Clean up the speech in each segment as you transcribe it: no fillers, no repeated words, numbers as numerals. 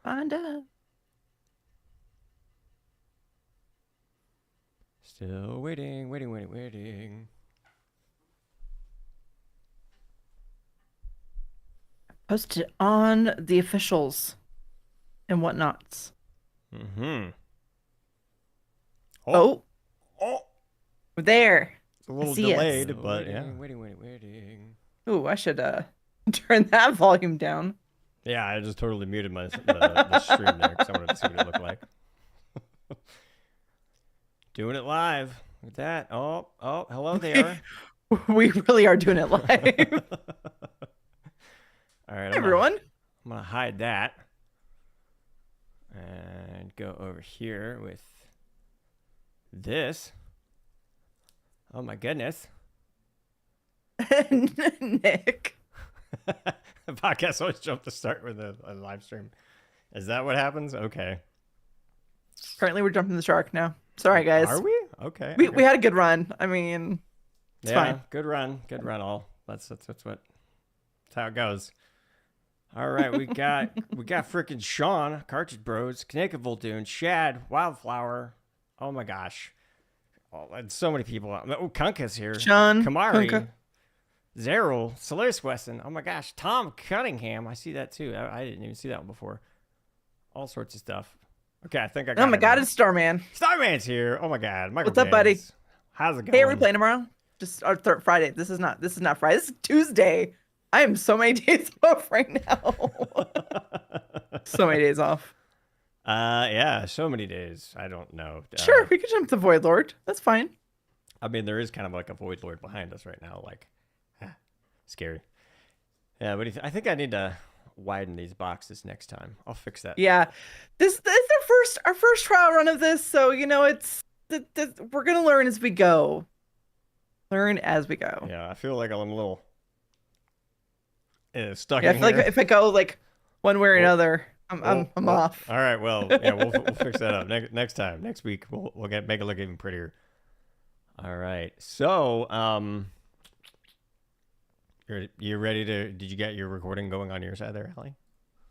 Find out. Still waiting. Posted on the officials and whatnots. Mm-hmm. Oh. We're there. It's a little see us. delayed, but yeah. Waiting. Ooh, I should turn that volume down. Yeah, I just totally muted the stream there because I wanted to see what it looked like. Doing it live with that. Oh, hello there. We really are doing it live. All right, Hey, everyone. I'm gonna hide that and go over here with this. Oh my goodness. Nick. The podcast always jump to start with a live stream. Is that what happens? Okay. Currently, we're jumping the shark now. Sorry, guys. Are we? Okay. We had a good run. I mean, it's fine. Good run. All. That's how it goes. All right, we got freaking Sean, Cartridge Bros, Connecticut Voltoon, Shad, Wildflower. Oh my gosh. Oh, and so many people. Oh, Kunka's here. Sean, Kamari, Kunka. Zeril, Solaris Weston. Oh my gosh, Tom Cunningham. I see that too. I didn't even see that one before. All sorts of stuff. Okay, I think I got Oh my God, it's Starman. Starman's here. Oh my God, Michael What's up, buddy? How's it going? Hey, are we playing tomorrow? Just our Friday. This is not Friday. This is Tuesday. I am so many days off right now. So many days off. Yeah, so many days. I don't know. Sure, we could jump to Void Lord. That's fine. I mean, there is kind of like a Void Lord behind us right now. Like, scary. Yeah, but I think I need to widen these boxes next time. I'll fix that. Yeah, this is our first trial run of this, so it's we're gonna learn as we go. Learn as we go. Yeah, I feel like I'm a little stuck. Yeah, in I feel here. like if I go like one way or another, I'm off. All right, well, yeah, we'll fix that up next time. Next week, we'll make it look even prettier. All right, so you're ready to? Did you get your recording going on your side there, Allie?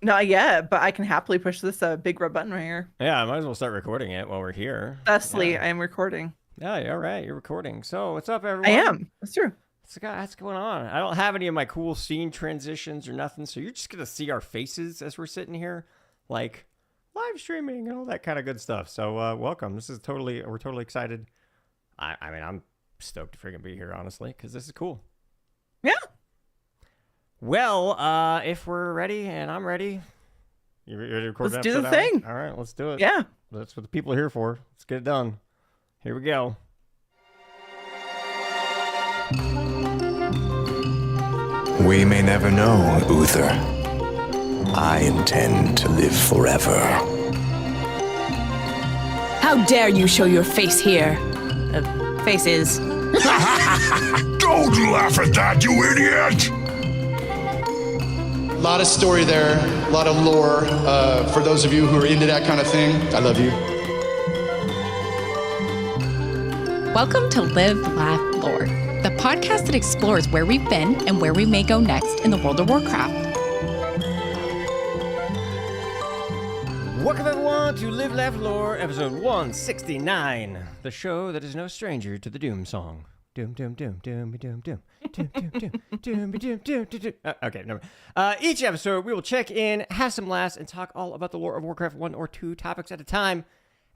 Not yet, but I can happily push this big red button right here. Yeah, I might as well start recording it while we're here. Thusly, yeah. I am recording. Yeah, all right, you're recording. So what's up, everyone? I am. That's true. What's going on? I don't have any of my cool scene transitions or nothing, so you're just gonna see our faces as we're sitting here, like live streaming and all that kind of good stuff. So welcome. We're totally excited. I mean, I'm stoked to freaking be here, honestly, because this is cool. Yeah. Well, if we're ready and I'm ready, you ready to record? Let's do the thing. All right, let's do it. Yeah. That's what the people are here for. Let's get it done. Here we go. We may never know, Uther. I intend to live forever. How dare you show your face here? Faces. Don't laugh at that, you idiot! A lot of story there, a lot of lore. For those of you who are into that kind of thing, I love you. Welcome to Live, Laugh, Lore, the podcast that explores where we've been and where we may go next in the world of Warcraft. Welcome, everyone, to Live, Laugh, Lore, episode 169, the show that is no stranger to the Doom song. Doom, doom, doom, doom, doom, doom, doom, doom, doom, doom, doom, doom, doom. Okay, never mind. Each episode, we will check in, have some laughs, and talk all about the lore of Warcraft, 1 or 2 topics at a time.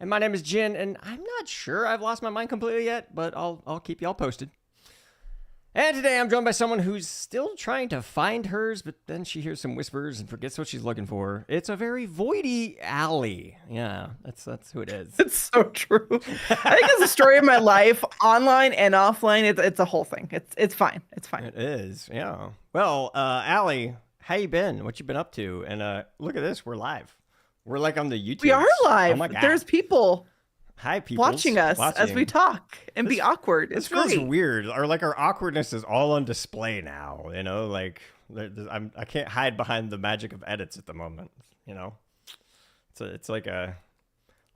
And my name is Jin, and I'm not sure I've lost my mind completely yet, but I'll keep y'all posted. And today I'm joined by someone who's still trying to find hers, but then she hears some whispers and forgets what she's looking for. It's a very voidy Allie. Yeah, that's who it is. It's so true. I think it's a story of my life, online and offline. It's a whole thing. It's fine. It's fine. It is, yeah. Well, Allie, how you been? What you been up to? And look at this, we're live. We're like on the YouTube. We are live. Oh my God. There's people. Hi, people watching us as we talk and be awkward. It's feels great. Weird. Or like our awkwardness is all on display now. You know, like I can't hide behind the magic of edits at the moment. You know, it's like a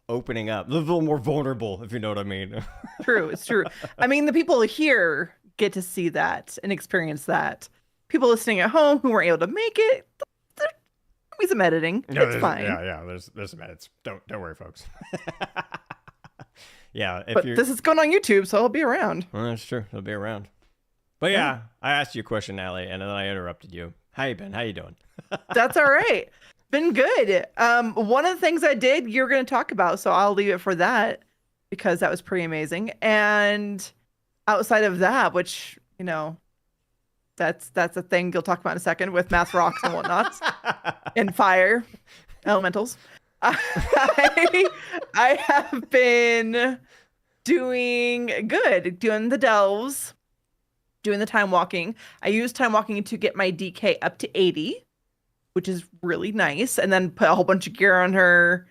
opening up, a little more vulnerable, if you know what I mean. True. It's true. I mean, the people here get to see that and experience that. people listening at home who weren't able to make it, there's gonna be some editing. It's fine. Yeah. There's some edits. Don't worry, folks. Yeah, But this is going on YouTube, so I'll be around. Well, that's true. It'll be around. But yeah, I asked you a question, Allie, and then I interrupted you. How you been? How you doing? That's all right. Been good. One of the things I did, you're going to talk about, so I'll leave it for that because that was pretty amazing. And outside of that, which, you know, that's a thing you'll talk about in a second with math rocks and whatnot and fire elementals. I have been doing good, doing the delves, doing the time walking. I use time walking to get my DK up to 80, which is really nice, and then put a whole bunch of gear on her.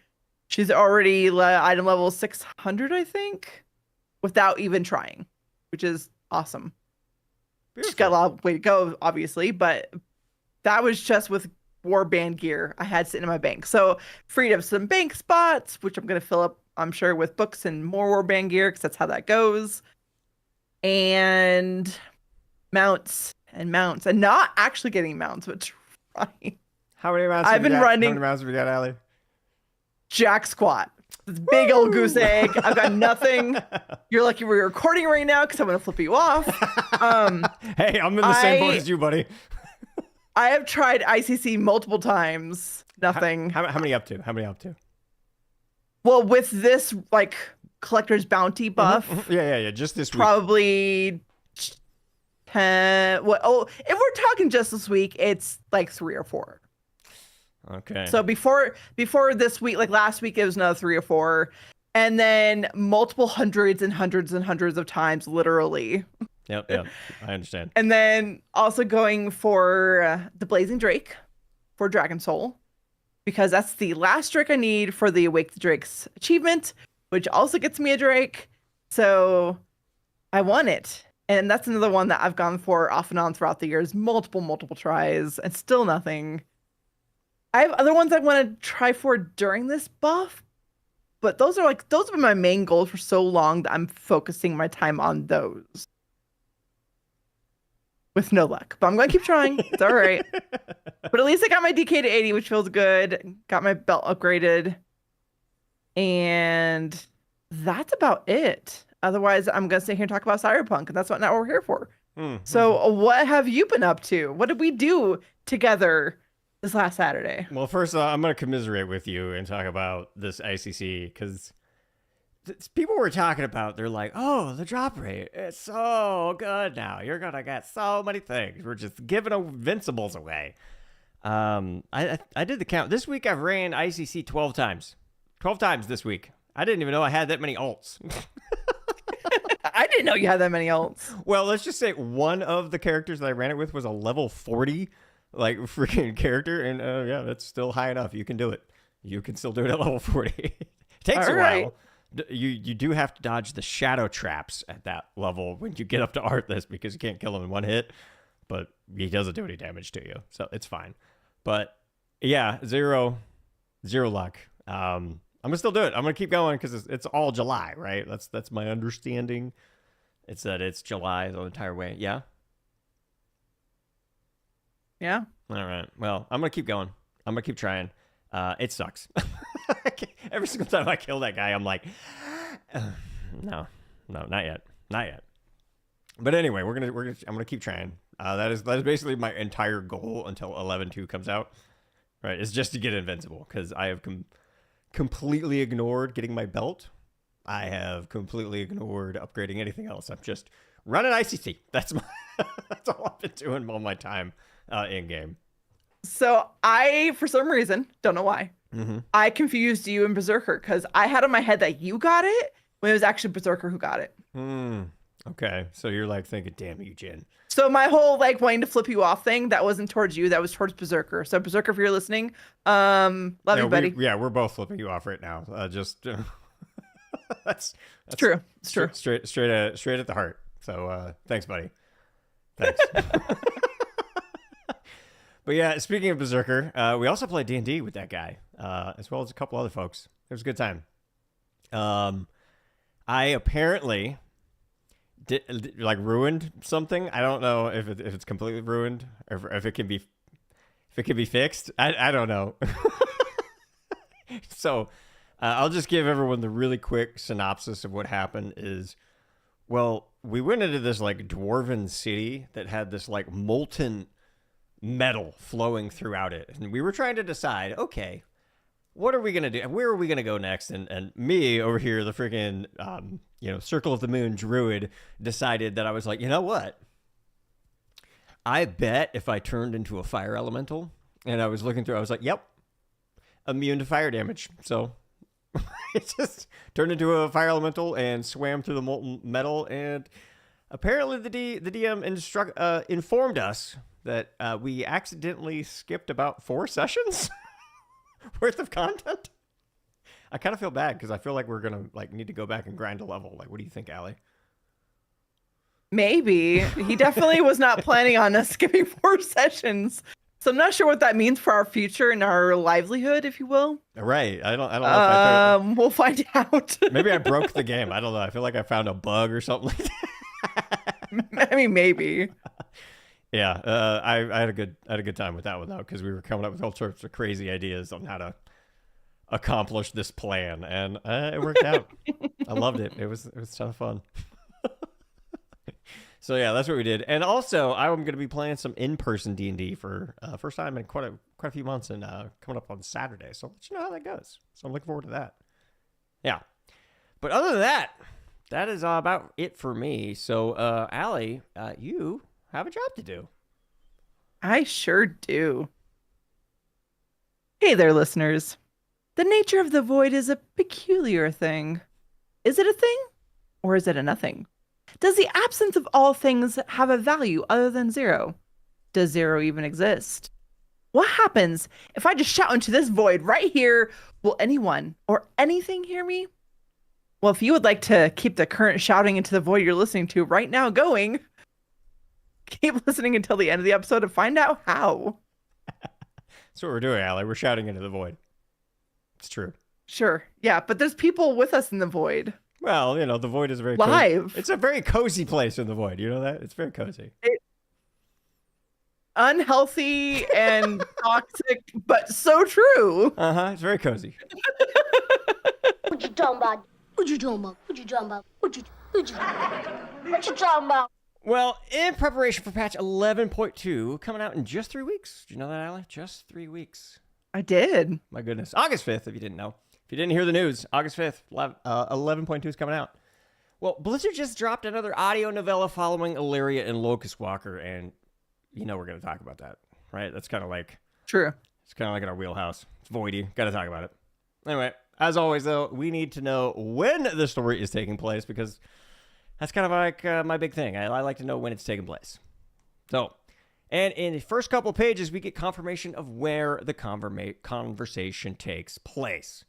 She's already item level 600, I think, without even trying, which is awesome. Beautiful. She's got a lot of way to go, obviously, but that was just with warband gear I had sitting in my bank. So freed up some bank spots, which I'm going to fill up, I'm sure, with books and more warband gear, because that's how that goes. And mounts, and not actually getting mounts, but trying. How many mounts? I've been running. How many mounts have we got, Allie? Jack squat. This big old goose egg. I've got nothing. You're lucky we're recording right now because I'm going to flip you off. Hey, I'm in the same boat as you, buddy. I have tried ICC multiple times. Nothing. How many up to? How many up to? Well, with this like collector's bounty buff. Yeah. Just this week. Probably 10. What? Oh, if we're talking just this week, it's like 3 or 4. Okay. So before this week, like last week, it was another 3 or 4, and then multiple hundreds and hundreds and hundreds of times, literally. Yep. I understand. And then also going for the Blazing Drake for Dragon Soul, because that's the last Drake I need for the Awake the Drakes achievement, which also gets me a Drake. So I want it. And that's another one that I've gone for off and on throughout the years, multiple tries, and still nothing. I have other ones I want to try for during this buff, but those have been my main goals for so long that I'm focusing my time on those. With no luck, but I'm going to keep trying. It's all right. But at least I got my DK to 80, which feels good. Got my belt upgraded. And that's about it. Otherwise, I'm going to sit here and talk about Cyberpunk, and that's what we're here for. So what have you been up to? What did we do together this last Saturday? Well, first, I'm going to commiserate with you and talk about this ICC, because people were talking about, they're like, oh, the drop rate, it's so good now. You're going to get so many things. We're just giving Invincibles away. I did the count. This week I've ran ICC 12 times. 12 times this week. I didn't even know I had that many alts. I didn't know you had that many alts. Well, let's just say one of the characters that I ran it with was a level 40, like, freaking character. And yeah, that's still high enough. You can do it. You can still do it at level 40. It takes a while. You do have to dodge the shadow traps at that level when you get up to Arthas, because you can't kill him in one hit, but he doesn't do any damage to you, so it's fine. But yeah, zero luck. I'm gonna still do it. I'm gonna keep going because it's all July, right? That's my understanding. It's that it's July the entire way. Yeah. Yeah. All right. Well, I'm gonna keep going. I'm gonna keep trying. It sucks. Every single time I kill that guy, I'm like, no, not yet. But anyway, I'm gonna keep trying. That is basically my entire goal until 11.2 comes out. Right, it's just to get Invincible, because I have completely ignored getting my belt. I have completely ignored upgrading anything else. I'm just running ICC. That's all I've been doing all my time in game. So I, for some reason, don't know why, I confused you and Berserker, because I had in my head that you got it when it was actually Berserker who got it. Okay, so you're like thinking, damn you, Jin. So my whole like wanting to flip you off thing, that wasn't towards you, that was towards Berserker. So Berserker, if you're listening, love you, buddy. We're both flipping you off right now. That's true. It's true. Straight at the heart. So thanks, buddy. Thanks. But yeah, speaking of Berserker, we also played D&D with that guy, as well as a couple other folks. It was a good time. I apparently like ruined something. I don't know if it's completely ruined or if it can be fixed. I don't know. So I'll just give everyone the really quick synopsis of what happened is, well, we went into this like dwarven city that had this like molten metal flowing throughout it. And we were trying to decide, okay, what are we going to do? Where are we going to go next? And me over here, the freaking, Circle of the Moon druid, decided that I was like, you know what? I bet if I turned into a fire elemental and I was looking through, I was like, yep, immune to fire damage. So it just turned into a fire elemental and swam through the molten metal. And apparently the DM informed us that we accidentally skipped about 4 sessions worth of content. I kind of feel bad because I feel like we're gonna need to go back and grind a level. Like, what do you think, Allie? Maybe. He definitely was not planning on us skipping 4 sessions. So I'm not sure what that means for our future and our livelihood, if you will. Right. I don't know. If we'll find out. Maybe I broke the game. I don't know. I feel like I found a bug or something like that. I mean, maybe. Yeah. I had a good time with that one though, because we were coming up with all sorts of crazy ideas on how to accomplish this plan, and it worked out. I loved it. It was a ton of fun. So yeah, that's what we did. And also, I'm going to be playing some in-person D&D for first time in quite a few months, and coming up on Saturday. So I'll let you know how that goes. So I'm looking forward to that. Yeah. But other than that, that is about it for me. So Allie, you have a job to do. I sure do. Hey there, listeners. The nature of the void is a peculiar thing. Is it a thing, or is it a nothing? Does the absence of all things have a value other than 0? Does 0 even exist? What happens if I just shout into this void right here? Will anyone or anything hear me? Well, if you would like to keep the current shouting into the void you're listening to right now going, keep listening until the end of the episode to find out how. That's what we're doing, Allie. We're shouting into the void. It's true. Sure. Yeah, but there's people with us in the void. Well, the void is very live. Cozy. It's a very cozy place in the void. You know that? It's very cozy. Unhealthy and toxic, but so true. It's very cozy. What you talking about? What you talking about? What you talking about? What you talking about? Well, in preparation for patch 11.2, coming out in just 3 weeks. Did you know that, Allie? Just 3 weeks. I did. My goodness. August 5th, if you didn't know. If you didn't hear the news, August 5th, 11.2 is coming out. Well, Blizzard just dropped another audio novella following Illyria and Locust Walker, and we're going to talk about that, right? That's kind of like... True. It's kind of like in our wheelhouse. It's voidy. Got to talk about it. Anyway, as always, though, we need to know when the story is taking place, because that's kind of like my big thing. I like to know when it's taking place. So... And in the first couple pages, we get confirmation of where the conversation takes place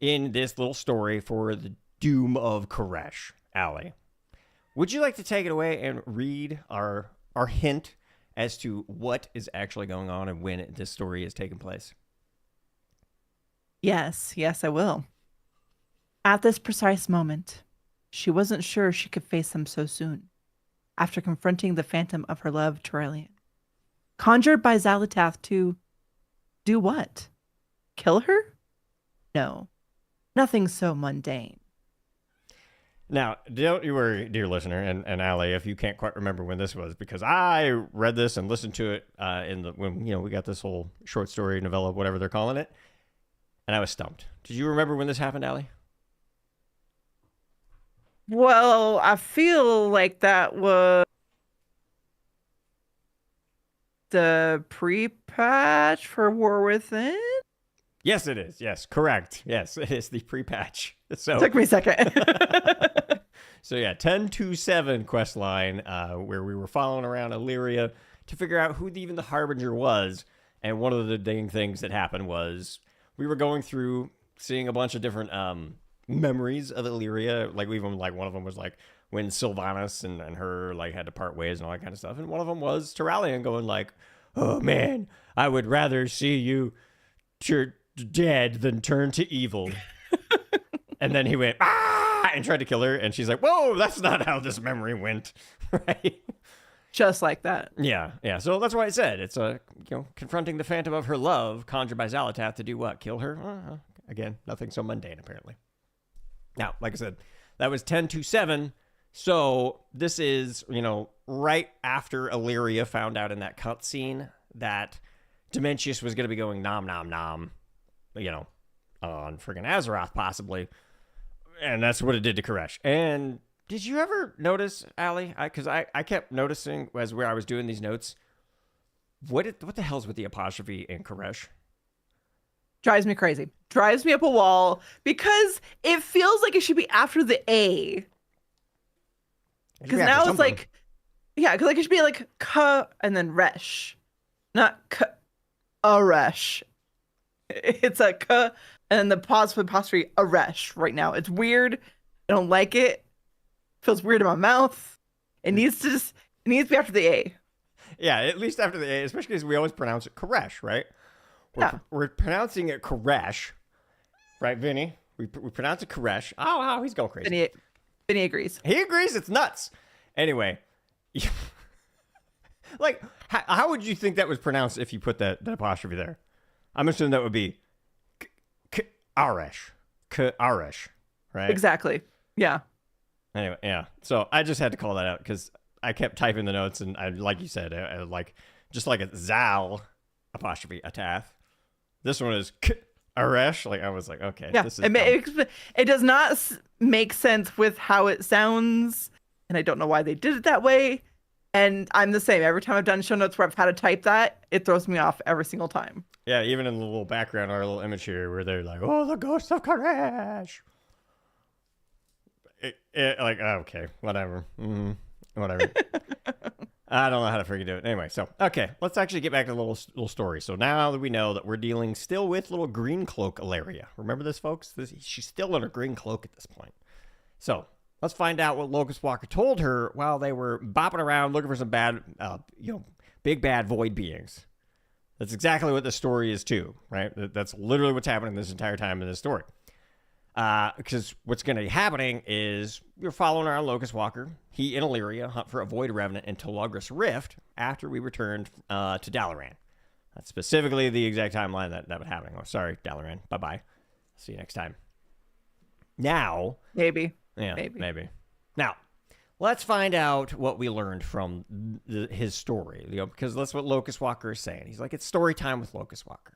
in this little story for the Doom of Koresh. Allie, would you like to take it away and read our hint as to what is actually going on and when this story is taking place? Yes, I will. At this precise moment, she wasn't sure she could face them so soon, after confronting the phantom of her love, Turelian. Conjured by Xalatath to do what? Kill her? No, nothing so mundane. Now, don't you worry, dear listener, and Allie, if you can't quite remember when this was, because I read this and listened to it when we got this whole short story, novella, whatever they're calling it, and I was stumped. Did you remember when this happened, Allie? Well, I feel like that was the pre-patch for War Within? Yes, it is. Yes, correct. Yes, it is the pre-patch. So took me a second. So yeah, 10-7 quest line where we were following around Illyria to figure out who even the Harbinger was. And one of the dang things that happened was we were going through seeing a bunch of different memories of Illyria. Like one of them was like when Sylvanas and her had to part ways and all that kind of stuff. And one of them was Turelian going like, oh man, I would rather see you dead than turn to evil. And then he went, ah! and tried to kill her. And she's like, whoa, that's not how this memory went. Right? Just like that. Yeah, yeah. So that's why I said it's confronting the phantom of her love conjured by Xalatath to do what? Kill her? Again, nothing so mundane, apparently. Now, like I said, that was 10-7. So this is, right after Illyria found out in that cutscene that Dementius was going to be going nom nom nom, on friggin' Azeroth possibly. And that's what it did to Koresh. And did you ever notice, Allie? Because I kept noticing as where I was doing these notes, what the hell's with the apostrophe in Koresh? Drives me crazy. Drives me up a wall because it feels like it should be after the A. Because now it's like, because it should be like ka and then resh, not ka a resh. It's a ka and then the pause with apostrophe a resh right now. It's weird. I don't like it. Feels weird in my mouth. It needs to be after the A. Yeah, at least after the A, especially because we always pronounce it Koresh, right? We're pronouncing it Koresh, right, Vinny? We pronounce it Koresh. Oh, he's going crazy. Vinny agrees. He agrees. It's nuts. Anyway, like, how would you think that was pronounced if you put that apostrophe there? I'm assuming that would be Aresh, right? Exactly. Yeah. Anyway, yeah. So I just had to call that out because I kept typing the notes, and like you said, just like a Zal apostrophe Atath. This one is Aresh. Like I was like, okay, yeah. This is it does not make sense with how it sounds, and I don't know why they did it that way. And I'm the same. Every time I've done show notes where I've had to type that, it throws me off every single time. Yeah, even in the little background, our little image here, where they're like, "Oh, the ghost of Koresh." Okay, whatever. Whatever. I don't know how to freaking do it. Anyway, so, okay, let's actually get back to the little story. So now that we know that we're dealing still with little green cloak Illyria. Remember this, folks? She's still in a green cloak at this point. So let's find out what Locust Walker told her while they were bopping around looking for some bad, big bad void beings. That's exactly what the story is too, right? That's literally what's happening this entire time in this story. Because what's going to be happening is you're following around Locust Walker. He and Illyria hunt for a Void Revenant in Telagris Rift after we returned to Dalaran. That's specifically the exact timeline that would happen. Oh, sorry, Dalaran. Bye-bye. See you next time. Now. Maybe. Yeah, maybe. Now, let's find out what we learned from his story. Because that's what Locust Walker is saying. He's like, it's story time with Locust Walker.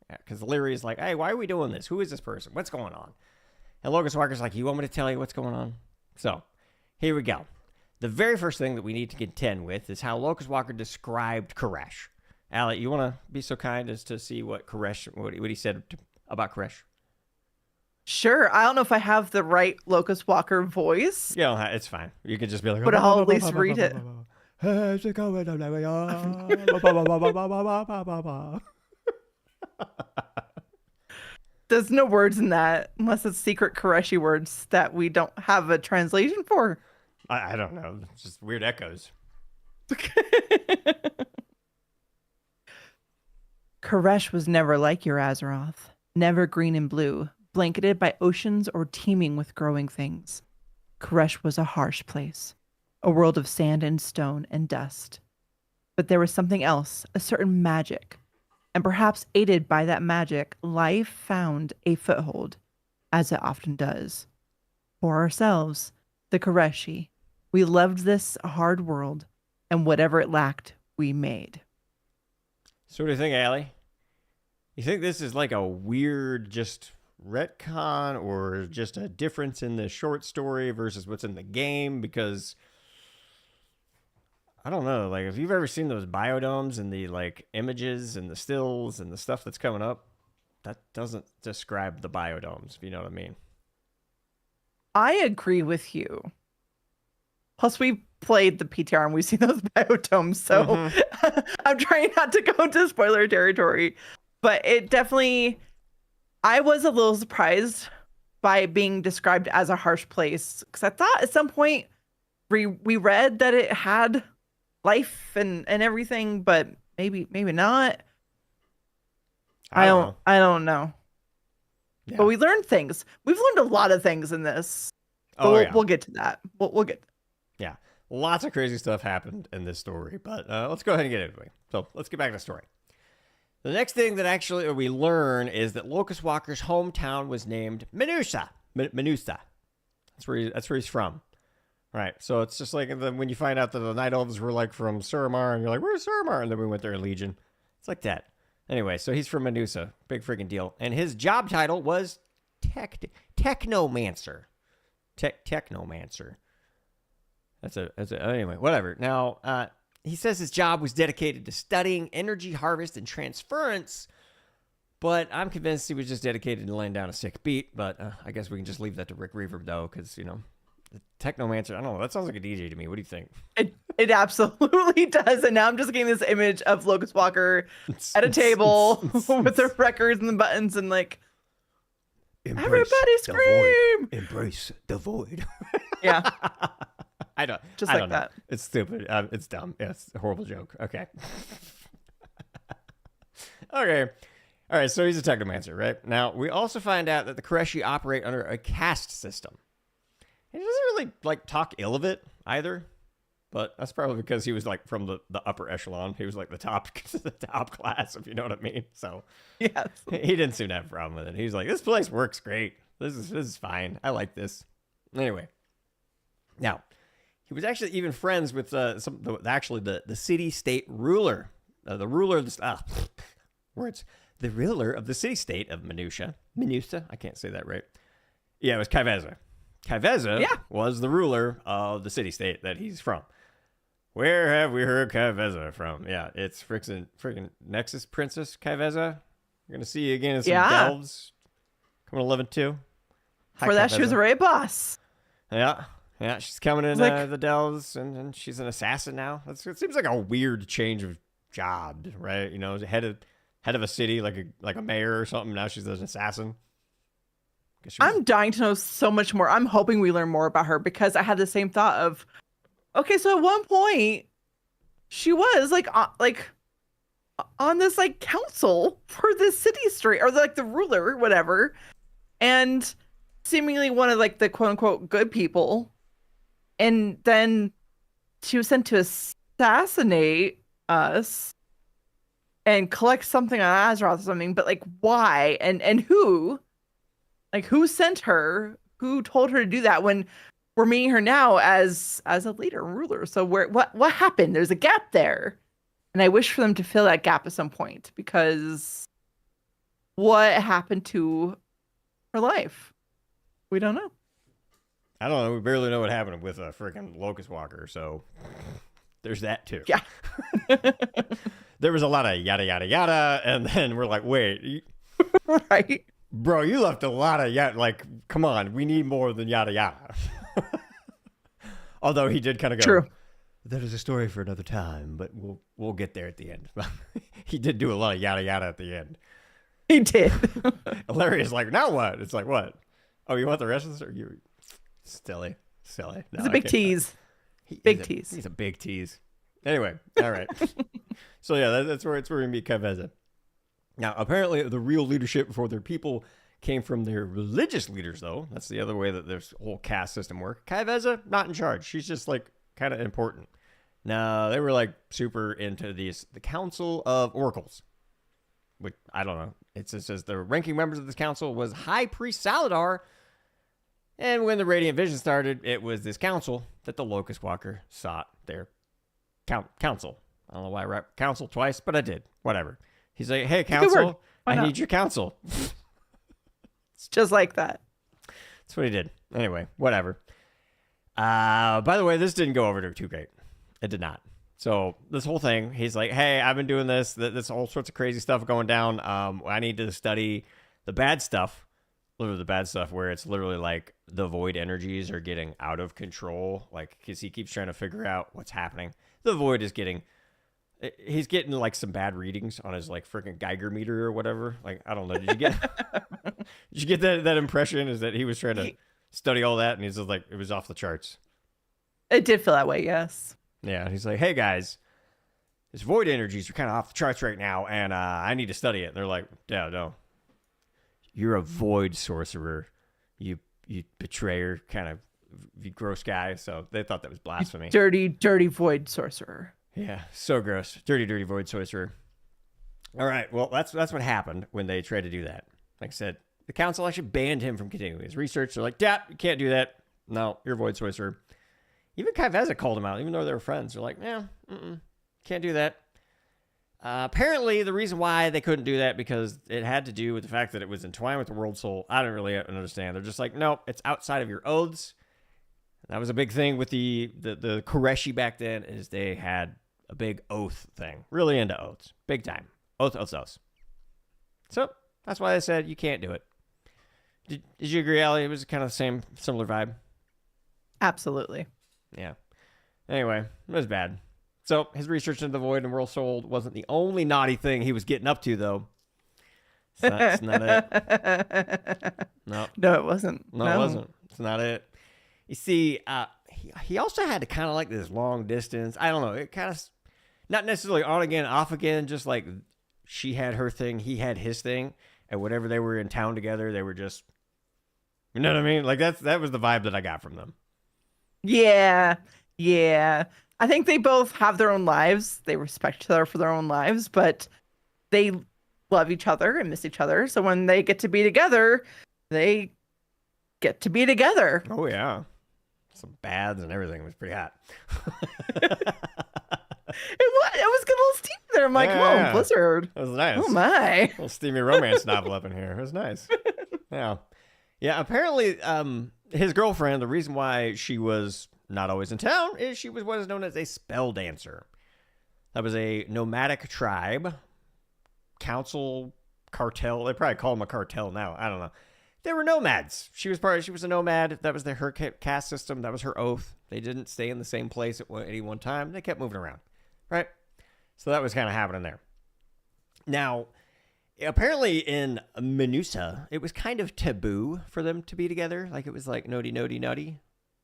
Yeah, because Illyria is like, hey, why are we doing this? Who is this person? What's going on? And Locust Walker's like, you want me to tell you what's going on? So, here we go. The very first thing that we need to contend with is how Locust Walker described Koresh. Allie, you want to be so kind as to see what he said about Koresh? Sure. I don't know if I have the right Locust Walker voice. Yeah, it's fine. You can just be like, but I'll at least read it. There's no words in that unless it's secret Koreshi words that we don't have a translation for. I don't know. It's just weird echoes. Koresh was never like your Azeroth, never green and blue, blanketed by oceans or teeming with growing things. Koresh was a harsh place, a world of sand and stone and dust. But there was something else, a certain magic. And perhaps aided by that magic, life found a foothold, as it often does. For ourselves, the Koreshi, we loved this hard world, and whatever it lacked, we made. So what do you think, Allie? You think this is like a weird just retcon or just a difference in the short story versus what's in the game? Because I don't know, like if you've ever seen those biodomes and the like images and the stills and the stuff that's coming up, that doesn't describe the biodomes, if you know what I mean. I agree with you. Plus, we played the PTR and we've seen those biodomes, so I'm trying not to go into spoiler territory. But it definitely, I was a little surprised by it being described as a harsh place, because I thought at some point we read that it had life and everything, but maybe not. I don't know. Yeah. But we learned things. We've learned a lot of things in this. Oh, yeah. We'll get to that. We'll get. Yeah. Lots of crazy stuff happened in this story, but let's go ahead and get into it. So let's get back to the story. The next thing that actually we learn is that Locust Walker's hometown was named Menusa. Menusa. That's where he's from. Right. So it's just like when you find out that the Night Elves were like from Suramar, and you're like, where's Suramar? And then we went there in Legion. It's like that. Anyway, so he's from Menusa. Big freaking deal. And his job title was Technomancer. Technomancer. Anyway, whatever. Now, he says his job was dedicated to studying energy harvest and transference, but I'm convinced he was just dedicated to laying down a sick beat. But I guess we can just leave that to Rick Reverb, though, because, the Technomancer, I don't know, that sounds like a DJ to me. What do you think? It absolutely does. And now I'm just getting this image of Locust Walker at a table with the records and the buttons and like, everybody scream! Embrace the void. Yeah. I don't like know. that. It's stupid. It's dumb. Yeah, it's a horrible joke. Okay. Okay. All right. So he's a technomancer, right? Now we also find out that the Koreshi operate under a caste system. He doesn't really like talk ill of it either, but that's probably because he was like from the upper echelon. He was like the top class, if you know what I mean. So yes, he didn't seem to have a problem with it. He was like, "This place works great. This is fine. I like this." Anyway, now. He was actually even friends with the city-state ruler, the ruler of the words, the ruler of the city-state of Menusa. I can't say that right. Yeah, it was Kaiveza. Kaiveza was the ruler of the city-state that he's from. Where have we heard Kaiveza from? Yeah, it's freaking Nexus Princess Kaiveza. We're gonna see you again in some delves. Coming 11-2. For that, she was a Ray boss. Yeah. Yeah, she's coming in the delves, and she's an assassin now. It seems like a weird change of job, right? Head of a city, like a mayor or something. Now she's an assassin. I'm dying to know so much more. I'm hoping we learn more about her because I had the same thought of, okay, so at one point she was like on this like council for this city street or like the ruler or whatever, and seemingly one of like the quote unquote good people. And then she was sent to assassinate us and collect something on Azeroth or something. But like, why? And who? Like, who sent her? Who told her to do that? When we're meeting her now as a leader, ruler. So what happened? There's a gap there, and I wish for them to fill that gap at some point because what happened to her life? We don't know. I don't know. We barely know what happened with a freaking Locust Walker, so there's that too. Yeah. There was a lot of yada, yada, yada, and then we're like, wait. Right. Bro, you left a lot of yada. Like, come on. We need more than yada, yada. Although he did kind of go, true. That is a story for another time, but we'll get there at the end. He did do a lot of yada, yada at the end. He did. Larry's like, now what? It's like, what? Oh, you want the rest of this? Or you... Silly. No, it's a big tease. Big tease. He's a big tease. Anyway, all right. So yeah, that's where we meet Kaiveza. Now, apparently, the real leadership for their people came from their religious leaders, though. That's the other way that this whole caste system works. Kaiveza, not in charge. She's just like kind of important. Now, they were like super into the Council of Oracles. Which I don't know. It says the ranking members of this council was High Priest Saladar. And when the Radiant Vision started, it was this council that the Locust Walker sought their council. I don't know why I wrote council twice, but I did. Whatever. He's like, hey, council, I need your counsel. It's just like that. That's what he did. Anyway, whatever. By the way, this didn't go over too great. It did not. So this whole thing, he's like, hey, I've been doing this. There's all sorts of crazy stuff going down. I need to study the bad stuff. Literally the bad stuff where it's literally like the void energies are getting out of control. Like, because he keeps trying to figure out what's happening. The void is he's getting like some bad readings on his like freaking Geiger meter or whatever. Like, I don't know. Did you get that impression? Is that he was trying to study all that and he's just like, it was off the charts. It did feel that way. Yes. Yeah. He's like, hey guys, his void energies are kind of off the charts right now. And I need to study it. And they're like, yeah, no. You're a void sorcerer, you betrayer, kind of gross guy. So they thought that was blasphemy. Dirty, dirty void sorcerer. Yeah, so gross. Dirty, dirty void sorcerer. All right, well, that's what happened when they tried to do that. Like I said, the council actually banned him from continuing his research. They're like, Dad, you can't do that. No, you're a void sorcerer. Even Kai Vezek called him out, even though they were friends. They're like, yeah, can't do that. Apparently, the reason why they couldn't do that because it had to do with the fact that it was entwined with the world soul. I don't really understand. They're just like, no, it's outside of your oaths. And that was a big thing with the Koreshi back then is they had a big oath thing. Really into oaths. Big time. Oath. So that's why they said you can't do it. Did you agree, Allie? It was kind of the same, similar vibe. Absolutely. Yeah. Anyway, it was bad. So his research into the void and world soul wasn't the only naughty thing he was getting up to, though. That's not it. No. No, it wasn't. No, it wasn't. It's not it. You see, he also had to kind of like this long distance. I don't know. It kind of, not necessarily on again, off again, just like she had her thing, he had his thing. And whenever they were in town together, they were just, you know what I mean? Like that was the vibe that I got from them. Yeah. I think they both have their own lives. They respect each other for their own lives, but they love each other and miss each other. So when they get to be together, they get to be together. Oh, yeah. Some baths and everything. It was pretty hot. It was good little steam there. I'm like, Yeah. oh, Blizzard. It was nice. Oh, my. Little steamy romance novel up in here. It was nice. Yeah. Yeah, apparently his girlfriend, the reason why she was not always in town is she was what is known as a spell dancer. That was a nomadic tribe, council, cartel. They probably call them a cartel now. I don't know. They were nomads. She was a nomad. That was her caste system. That was her oath. They didn't stay in the same place at any one time. They kept moving around, right? So that was kind of happening there. Now, apparently in Menusa, it was kind of taboo for them to be together. Like it was like naughty,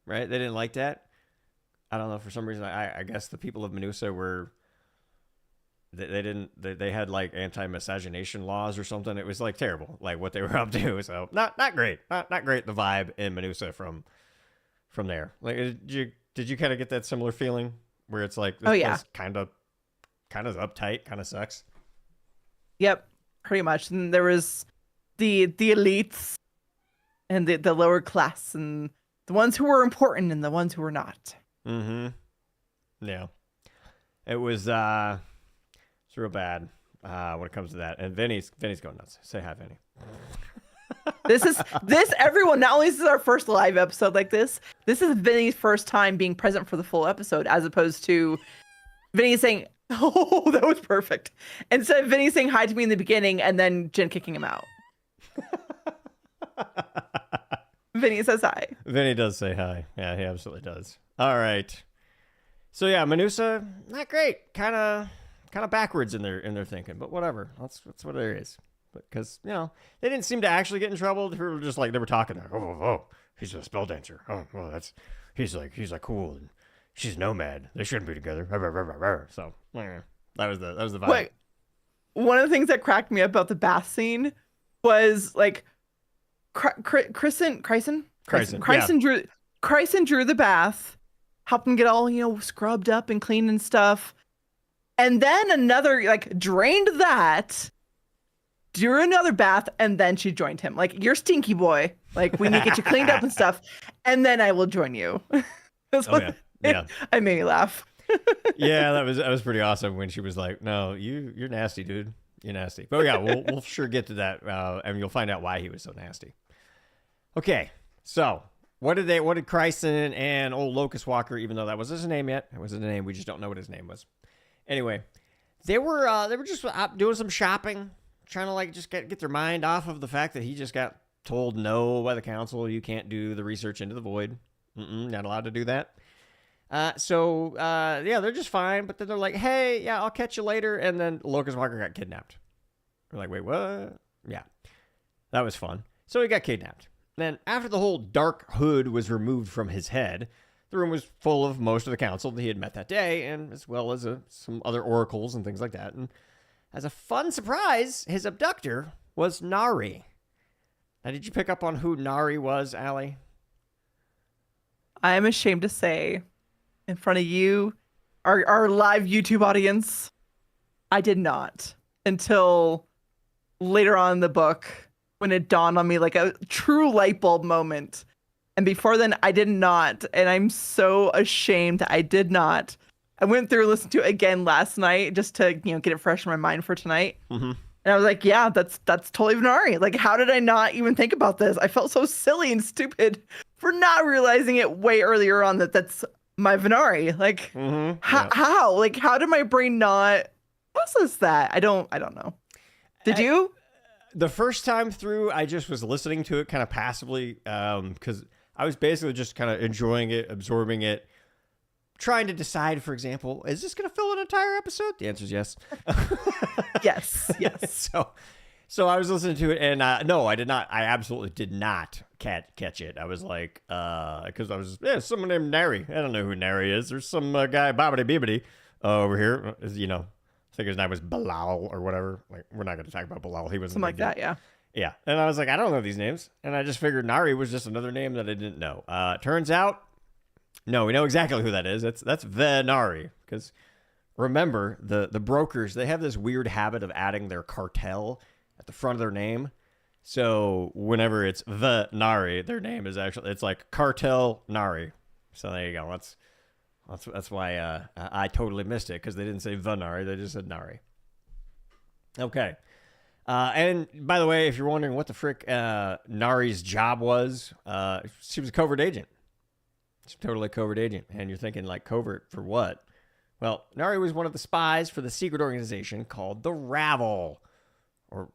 right? They didn't like that. I don't know. For some reason, I guess the people of Menusa were, they had like anti-miscegenation laws or something. It was like terrible, like what they were up to. So not great. Not great, the vibe in Menusa from there. Like, did you kind of get that similar feeling where it's like, this place kind of uptight, kind of sucks? Yep, pretty much. And there was the elites and the lower class and the ones who were important and the ones who were not. Mm-hmm. Yeah. It was it's real bad when it comes to that. And Vinny's going nuts. Say hi, Vinny. This everyone, not only is this our first live episode like this is Vinny's first time being present for the full episode, as opposed to Vinny saying, oh, that was perfect. Instead of Vinny saying hi to me in the beginning and then Jen kicking him out. Vinny says hi. Vinny does say hi. Yeah, he absolutely does. All right. So yeah, Menusa, not great. Kind of backwards in their thinking, but whatever. That's what there is. Because, you know, they didn't seem to actually get in trouble. They were just like, they were talking like, oh, he's a spell dancer. Oh, well, he's like cool, and she's nomad. They shouldn't be together. So that was the vibe. Wait, one of the things that cracked me up about the bath scene was like Chryson drew the bath, helped him get all scrubbed up and clean and stuff, and then another like drained that, drew another bath, and then she joined him. Like, you're stinky boy. Like, we need to get you cleaned up and stuff, and then I will join you. Yeah. I made me laugh. Yeah, that was pretty awesome when she was like, "No, you're nasty, dude. You're nasty." But yeah, we'll sure get to that, and you'll find out why he was so nasty. Okay, so what did Chryson and old Locust Walker, even though that wasn't his name yet, it wasn't a name, we just don't know what his name was. Anyway, they were just out doing some shopping, trying to like just get their mind off of the fact that he just got told no by the council. You can't do the research into the void. Not allowed to do that. So they're just fine. But then they're like, hey, yeah, I'll catch you later. And then Locust Walker got kidnapped. We're like, wait, what? Yeah, that was fun. So he got kidnapped. Then after the whole dark hood was removed from his head, the room was full of most of the council that he had met that day, and as well as some other oracles and things like that. And as a fun surprise, his abductor was Nari. Now, did you pick up on who Nari was, Allie? I'm ashamed to say, in front of you, our live YouTube audience, I did not until later on in the book when it dawned on me like a true light bulb moment. And before then, I did not. And I'm so ashamed I did not. I went through and listened to it again last night just to, get it fresh in my mind for tonight. Mm-hmm. And I was like, yeah, that's totally Venari. Like, how did I not even think about this? I felt so silly and stupid for not realizing it way earlier on that that's my Venari. Like, how? Like, how did my brain not process that? I don't know. Did you? The first time through, I just was listening to it kind of passively because I was basically just kind of enjoying it, absorbing it, trying to decide, for example, is this going to fill an entire episode? The answer is yes. Yes. So I was listening to it, and no, I did not. I absolutely did not catch it. I was like, because I was, someone named Nary. I don't know who Nary is. There's some guy, Bobbity Bibbity, over here. I think his name was Bilal or whatever. Like, we're not going to talk about Bilal. He was Something like that, yeah. Yeah. And I was like, I don't know these names. And I just figured Nari was just another name that I didn't know. Turns out, no, we know exactly who that is. That's Venari. Because remember, the brokers, they have this weird habit of adding their cartel at the front of their name. So whenever it's Venari, their name is actually, it's like Cartel Nari. So there you go. That's why I totally missed it, because they didn't say Venari, they just said Nari. Okay. And by the way, if you're wondering what the frick Nari's job was, she was a covert agent. She's totally a covert agent. And you're thinking, like, covert for what? Well, Nari was one of the spies for the secret organization called the Ravel. Or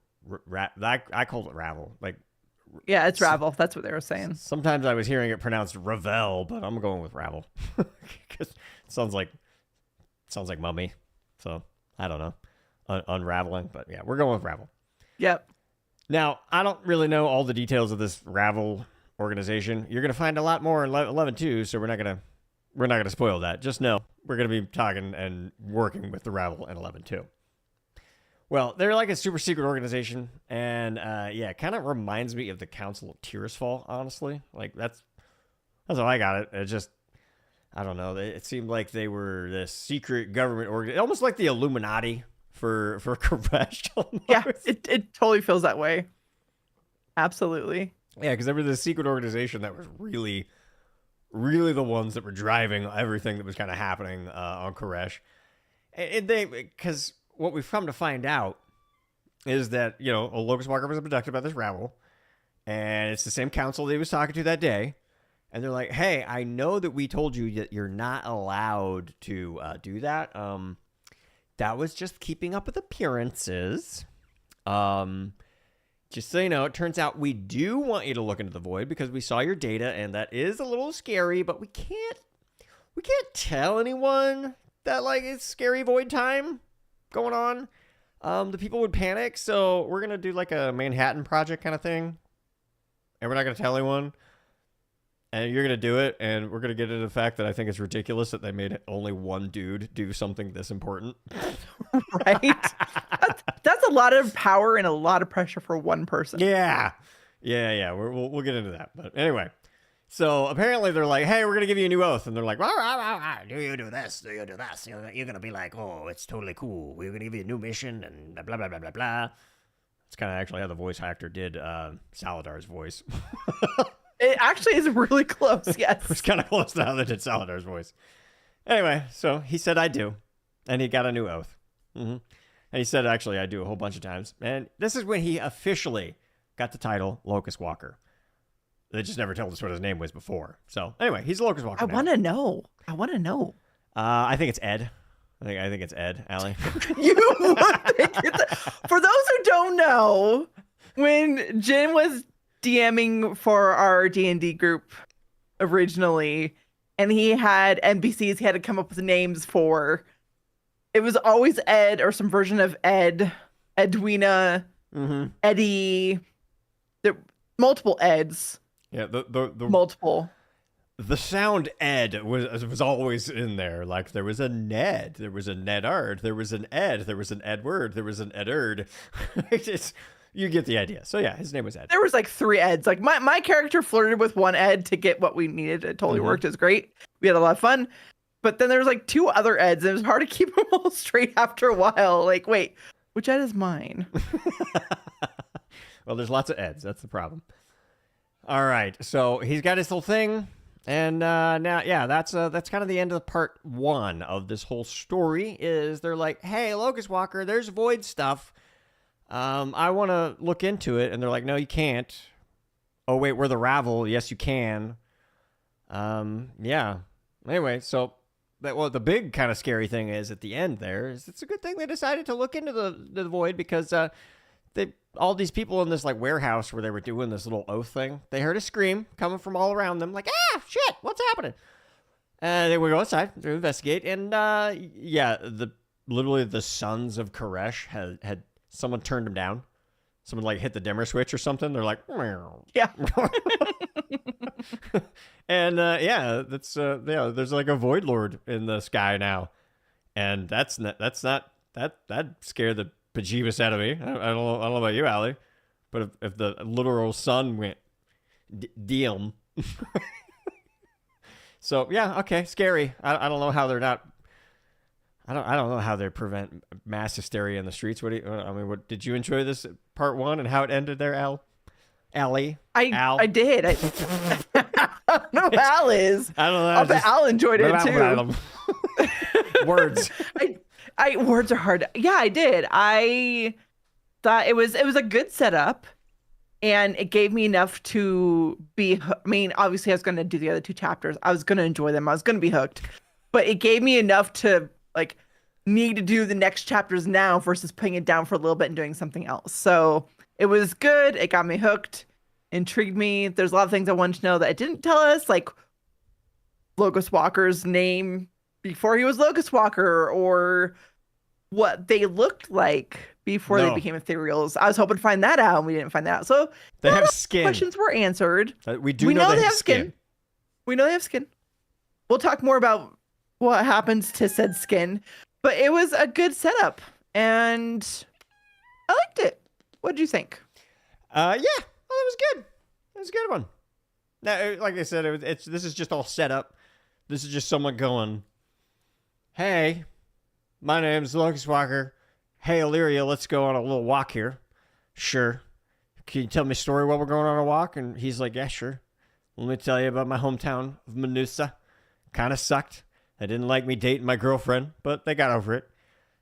I called it Ravel. Like, yeah, it's Ravel. That's what they were saying. Sometimes I was hearing it pronounced Ravel, but I'm going with Ravel because it sounds like mummy. So I don't know, unraveling. But yeah, we're going with Ravel. Yep. Now I don't really know all the details of this Ravel organization. You're gonna find a lot more in 11.2, so we're not gonna spoil that. Just know we're gonna be talking and working with the Ravel in 11.2. Well, they're like a super secret organization, and it kind of reminds me of the Council of Tirisfal, honestly. Like, that's how I got it. It just, I don't know. It seemed like they were this secret government organization, almost like the Illuminati for Koresh. Yeah, it totally feels that way. Absolutely. Yeah, because there was this secret organization that was really, really the ones that were driving everything that was kind of happening on Koresh. And because what we've come to find out is that, a Locust Walker was abducted by this Ravel, and it's the same council that he was talking to that day. And they're like, hey, I know that we told you that you're not allowed to do that. That was just keeping up with appearances. Just so you know, it turns out we do want you to look into the void because we saw your data, and that is a little scary, but we can't tell anyone that, like, it's scary void time going on. The people would panic, so we're gonna do like a Manhattan Project kind of thing, and we're not gonna tell anyone, and you're gonna do it, and we're gonna get into the fact that I think it's ridiculous that they made only one dude do something this important. Right. That's a lot of power and a lot of pressure for one person. Yeah. We'll get into that, but anyway. So apparently they're like, hey, we're going to give you a new oath. And they're like, rah, rah, rah, rah. Do you do this? Do you do this? You're going to be like, oh, it's totally cool. We're going to give you a new mission and blah, blah, blah, blah, blah. It's kind of actually how the voice actor did Saladar's voice. It actually is really close, yes. It's kind of close to how they did Saladar's voice. Anyway, so he said, I do. And he got a new oath. Mm-hmm. And he said, actually, I do a whole bunch of times. And this is when he officially got the title Locust Walker. They just never told us what his name was before. So anyway, he's a Locust Walker. I want to know. I think it's Ed. I think it's Ed, Allie. You would think for those who don't know, when Jim was DMing for our D&D group originally, and he had NPCs he had to come up with names for, it was always Ed or some version of Ed, Edwina, Eddie. There multiple Eds. Yeah, the multiple. The sound Ed was always in there. Like, there was a Ned, there was a Nedard, there was an Ed, there was an Edward, there was an Edard. You get the idea. So yeah, his name was Ed. There was like 3 Eds. Like my character flirted with one Ed to get what we needed. It totally worked. It was great. We had a lot of fun. But then there was like 2 other Eds, and it was hard to keep them all straight after a while. Like, wait, which Ed is mine? Well, there's lots of Eds. That's the problem. All right, so he's got his little thing, and now, yeah, that's kind of the end of part 1 of this whole story. Is they're like, hey, Locust Walker, there's void stuff. I want to look into it, and they're like, no, you can't. Oh wait, we're the Ravel. Yes, you can. Yeah. Anyway, so the big kind of scary thing is at the end there is it's a good thing they decided to look into the void because all these people in this like warehouse where they were doing this little oath thing, they heard a scream coming from all around them, like, shit, what's happening? And they would go outside to investigate, and yeah, literally the sons of Koresh had someone turned them down. Someone like hit the dimmer switch or something. They're like, meow. Yeah. And yeah, that's yeah. There's like a void lord in the sky now, and that scared the bejeebus out of me. I don't know about you, Allie, but if the literal sun went DM. So yeah, okay, scary. I don't know how they're not. I don't know how they prevent mass hysteria in the streets. What did you enjoy this part 1 and how it ended there, Allie? I did. I don't know who Al is. I don't know. I bet Al enjoyed it too. Words. Words are hard. Yeah, I did. I thought it was a good setup, and it gave me enough to be. I mean, obviously, I was going to do the other 2 chapters. I was going to enjoy them. I was going to be hooked, but it gave me enough to like need to do the next chapters now versus putting it down for a little bit and doing something else. So it was good. It got me hooked, intrigued me. There's a lot of things I wanted to know that it didn't tell us, like Locust Walker's name before he was Locust Walker, or what they looked like before they became ethereals. I was hoping to find that out, and we didn't find that out. So they have skin. Questions were answered. We know they have skin. We know they have skin. We'll talk more about what happens to said skin, but it was a good setup, and I liked it. What did you think? Yeah, well, it was good. It was a good one. Now, like I said, this is just all set up. This is just someone going, hey, my name's Locust Walker. Hey, Illyria, let's go on a little walk here. Sure. Can you tell me a story while we're going on a walk? And he's like, yeah, sure. Let me tell you about my hometown of Menusa. Kind of sucked. They didn't like me dating my girlfriend, but they got over it.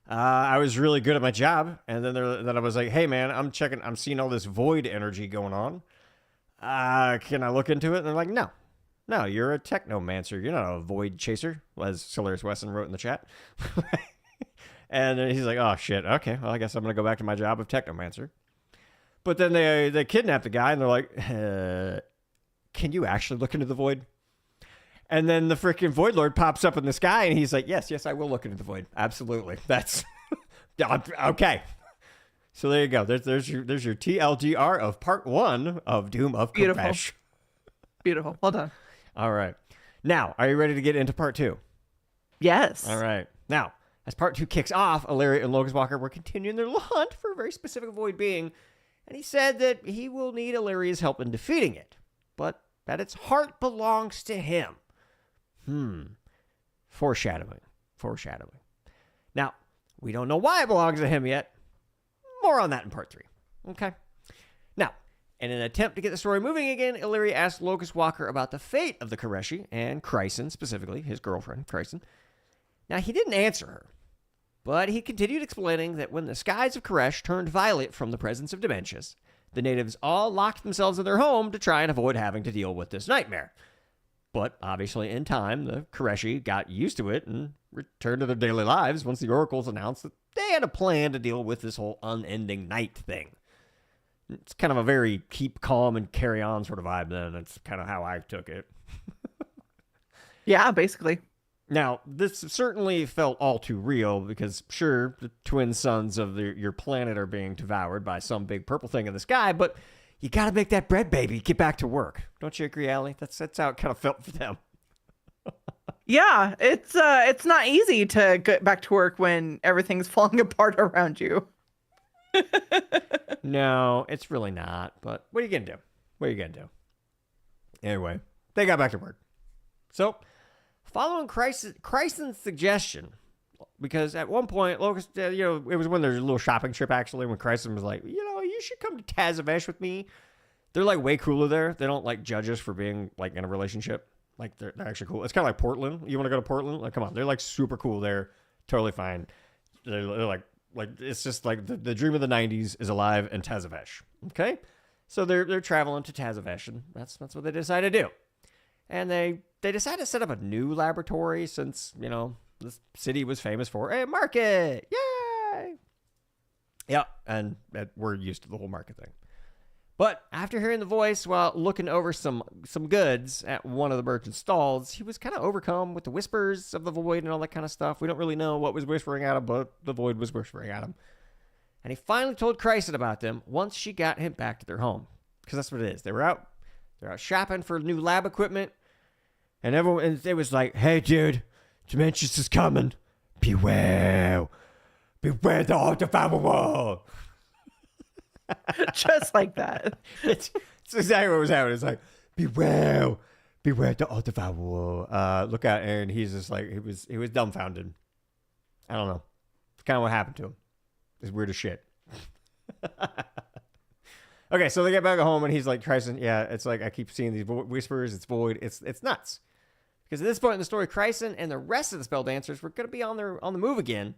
I was really good at my job, and then I was like, hey, man, I'm seeing all this void energy going on. Can I look into it? And they're like, no, you're a technomancer. You're not a void chaser, as Solaris Wesson wrote in the chat. And then he's like, oh, shit, okay, well, I guess I'm going to go back to my job of technomancer. But then they kidnap the guy, and they're like, can you actually look into the void? And then the freaking Void Lord pops up in the sky, and he's like, yes, I will look into the void. Absolutely. That's okay. So there you go. There's your TLDR of part 1 of Doom of Koresh. Beautiful. Well done. All right. Now, are you ready to get into part 2? Yes. All right. Now, as part 2 kicks off, Illyria and Locust Walker were continuing their hunt for a very specific void being, and he said that he will need Illyria's help in defeating it, but that its heart belongs to him. Foreshadowing. Now, we don't know why it belongs to him yet. More on that in part 3. Okay. Now, in an attempt to get the story moving again, Illyria asked Locust Walker about the fate of the Koreshi and Chryson, specifically his girlfriend, Chryson. Now, he didn't answer her, but he continued explaining that when the skies of Koresh turned violet from the presence of dementias, the natives all locked themselves in their home to try and avoid having to deal with this nightmare. But obviously, in time, the Koreshi got used to it and returned to their daily lives once the oracles announced that they had a plan to deal with this whole unending night thing. It's kind of a very keep calm and carry on sort of vibe then. That's kind of how I took it. Yeah, basically. Now, this certainly felt all too real because, sure, the twin sons of your planet are being devoured by some big purple thing in the sky, but you got to make that bread baby get back to work. Don't you agree, Allie? That's how it kind of felt for them. Yeah, it's not easy to get back to work when everything's falling apart around you. No, it's really not. But what are you going to do? What are you going to do? Anyway, they got back to work. So, following Chryson's suggestion, because at one point, Locust, it was when there's a little shopping trip, actually, when Chryson was like, you should come to Tazavesh with me. They're, like, way cooler there. They don't, like, judge us for being, like, in a relationship. Like, they're actually cool. It's kind of like Portland. You want to go to Portland? Like, come on. They're, like, super cool there. Totally fine. They're like it's just like the dream of the 90s is alive in Tazavesh. Okay? So they're traveling to Tazavesh, and that's what they decide to do. And they decide to set up a new laboratory since, this city was famous for a market. Yay! Yeah, and we're used to the whole market thing. But after hearing the voice while looking over some goods at one of the merchant's stalls, he was kind of overcome with the whispers of the void and all that kind of stuff. We don't really know what was whispering at him, but the void was whispering at him. And he finally told Chryson about them once she got him back to their home. Because that's what it is. They're out shopping for new lab equipment. And it was like, hey, dude, Dementius is coming. Beware. Beware the artifact. Just like that. It's exactly what was happening. It's like, beware the artifact. Look out, and he's just like, he was dumbfounded. I don't know. It's kind of what happened to him. It's weird as shit. Okay, so they get back at home, and he's like, Chryson, yeah, it's like, I keep seeing these whispers. It's void. It's nuts. Because at this point in the story, Chryson and the rest of the spell dancers were going to be on the move again.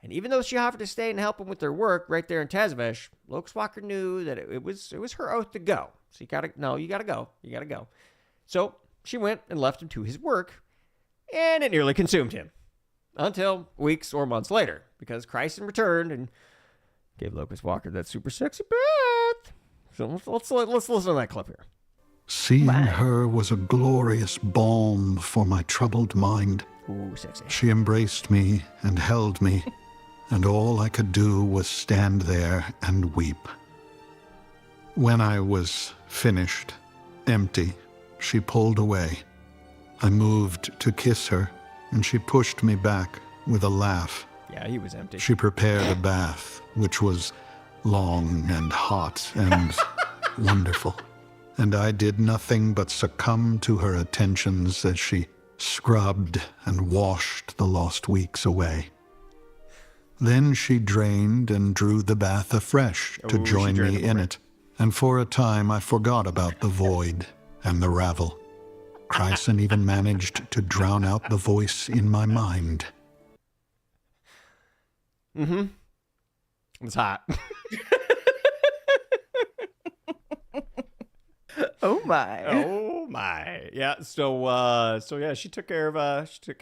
And even though she offered to stay and help them with their work right there in Tazavesh, Locust Walker knew that it was her oath to go. So you gotta go. You gotta go. So she went and left him to his work, and it nearly consumed him. Until weeks or months later, because Chryson returned and gave Locust Walker that super sexy bath. So let's listen to that clip here. Seeing her was a glorious balm for my troubled mind. Ooh, sexy. She embraced me and held me, and all I could do was stand there and weep. When I was finished, empty, she pulled away. I moved to kiss her, and she pushed me back with a laugh. Yeah, he was empty. She prepared a bath, which was long and hot and wonderful. And I did nothing but succumb to her attentions as she scrubbed and washed the lost weeks away. Then she drained and drew the bath afresh to join me in it. And for a time I forgot about the void and the ravel. Chryson even managed to drown out the voice in my mind. Mm-hmm. It's hot. Oh my. Oh my. Yeah. So yeah, she took care of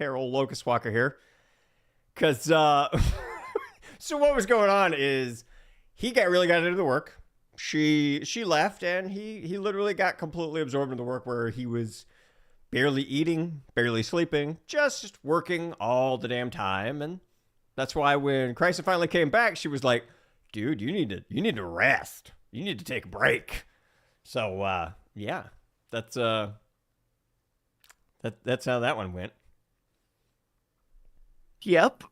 old Locust Walker here. Cause so what was going on is he really got into the work. She left, and he literally got completely absorbed in the work, where he was barely eating, barely sleeping, just working all the damn time. And that's why when Chryson finally came back, she was like, dude, you need to rest. You need to take a break. So yeah, that's how that one went. Yep.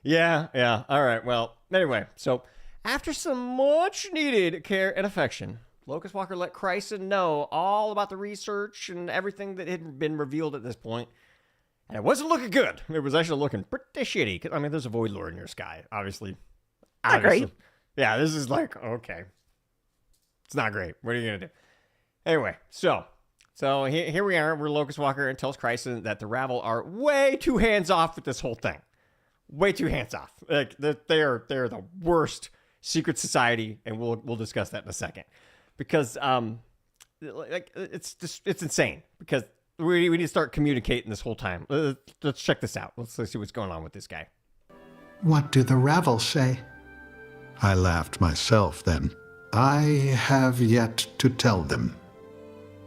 Yeah. All right. Well, anyway, so after some much needed care and affection, Locust Walker let Chryson know all about the research and everything that had been revealed at this point. And it wasn't looking good. It was actually looking pretty shitty. 'Cause, I mean, there's a void lord in your sky, obviously. Not great. Yeah, this is like, okay. It's not great. What are you going to do? Anyway, so here we are. We're Locust Walker, and tells Chryson that the Rabble are way too hands-off with this whole thing. Way too hands-off. Like, they're the worst secret society, and we'll discuss that in a second. Because, like, it's insane. Because we need to start communicating this whole time. Let's check this out. Let's see what's going on with this guy. What do the Ravel say? I laughed myself then. I have yet to tell them.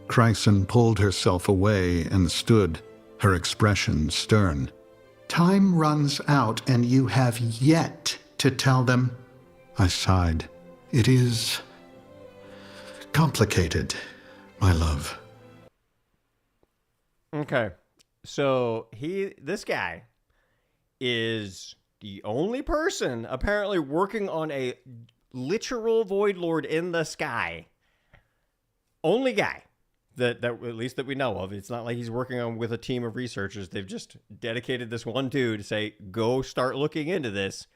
Chryson pulled herself away and stood, her expression stern. Time runs out, and you have yet to tell them. I sighed. It is complicated, my love. Okay, so this guy, is the only person apparently working on a literal Void Lord in the sky. Only guy that at least that we know of. It's not like he's working on with a team of researchers. They've just dedicated this one dude to say, go start looking into this.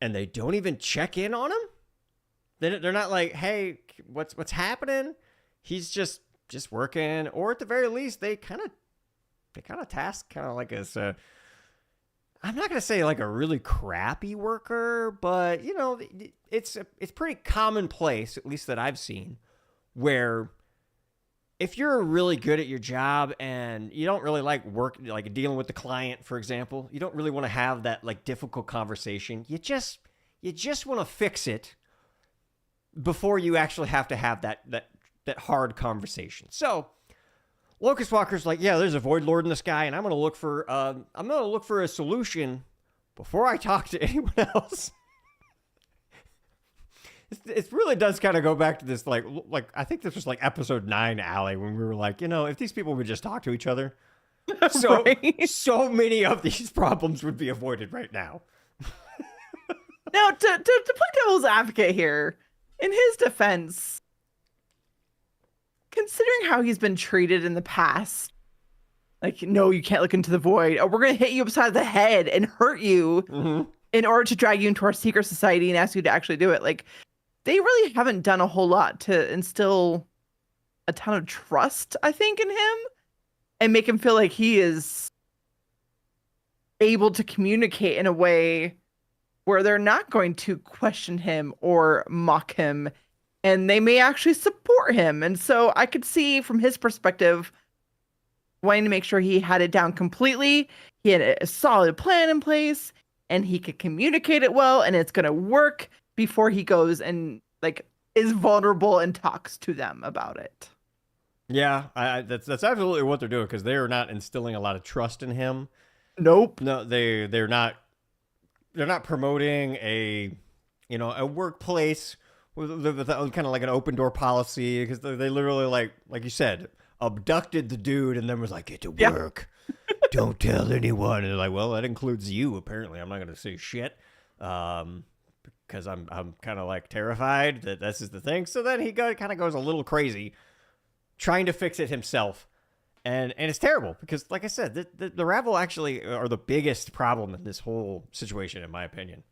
And they don't even check in on him? They're not like, hey, what's happening? He's just working. Or at the very least, they kind of task kind of like as I'm not going to say like a really crappy worker, but you know, it's pretty commonplace, at least that I've seen, where if you're really good at your job and you don't really like work, like dealing with the client, for example, you don't really want to have that like difficult conversation. You just want to fix it before you actually have to have that hard conversation. So Locust Walker's like, yeah, there's a Void Lord in the sky, and I'm gonna look for a solution before I talk to anyone else. It really does kind of go back to this, like I think this was like episode 9, Allie, when we were like, you know, if these people would just talk to each other, so Right? so many of these problems would be avoided right now. Now, to play devil's advocate here, in his defense, considering how he's been treated in the past, like, no, you can't look into the void. Oh, we're going to hit you upside the head and hurt you in order to drag you into our secret society and ask you to actually do it. Like, they really haven't done a whole lot to instill a ton of trust, I think, in him and make him feel like he is able to communicate in a way where they're not going to question him or mock him, and they may actually support him. And so I could see from his perspective wanting to make sure he had it down completely. He had a solid plan in place and he could communicate it well, and it's going to work before he goes and like is vulnerable and talks to them about it. Yeah, that's absolutely what they're doing, because they are not instilling a lot of trust in him. Nope. No, they're not promoting a workplace with kind of like an open door policy, because they literally like you said, abducted the dude and then was like, get to work. Don't tell anyone. And they're like, well, that includes you, apparently. I'm not going to say shit. Because I'm kind of like terrified that this is the thing. So then he kind of goes a little crazy trying to fix it himself. And it's terrible because, like I said, the Ravel actually are the biggest problem in this whole situation, in my opinion.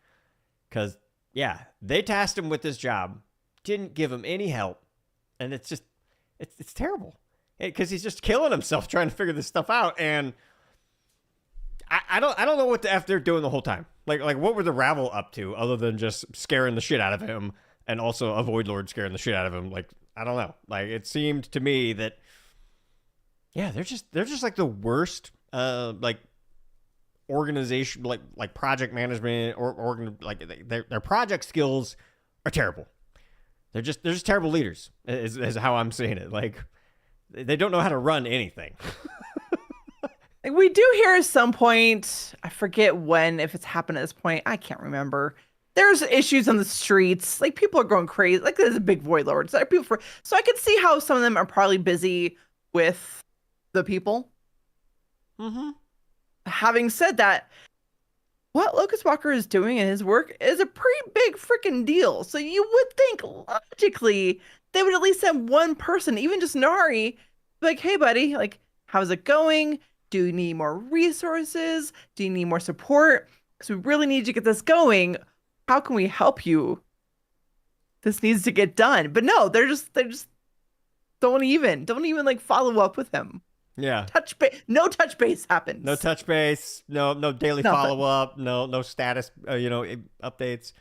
Because, yeah, they tasked him with this job, didn't give him any help, and it's just, it's terrible. Because he's just killing himself trying to figure this stuff out, and I don't know what the F they're doing the whole time. Like what were the Ravel up to other than just scaring the shit out of him, and also a Void Lord scaring the shit out of him? Like, I don't know. Like, it seemed to me that, yeah, they're just like the worst like organization, like project management or like their project skills are terrible. They're just terrible leaders is how I'm seeing it. Like, they don't know how to run anything. Like, we do hear at some point, I forget when, if it's happened at this point, I can't remember. There's issues on the streets. Like, people are going crazy. Like, there's a big Void Lord. So I could see how some of them are probably busy with the people. Mm-hmm. Having said that, what Locust Walker is doing in his work is a pretty big freaking deal. So you would think logically they would at least send one person, even just Nari, like, hey buddy, like, how's it going? Do you need more resources? Do you need more support? Because we really need to get this going. How can we help you? This needs to get done. But no, they just don't even like follow up with him. Yeah. No touch base happens. No touch base. No daily follow up. No status. Updates.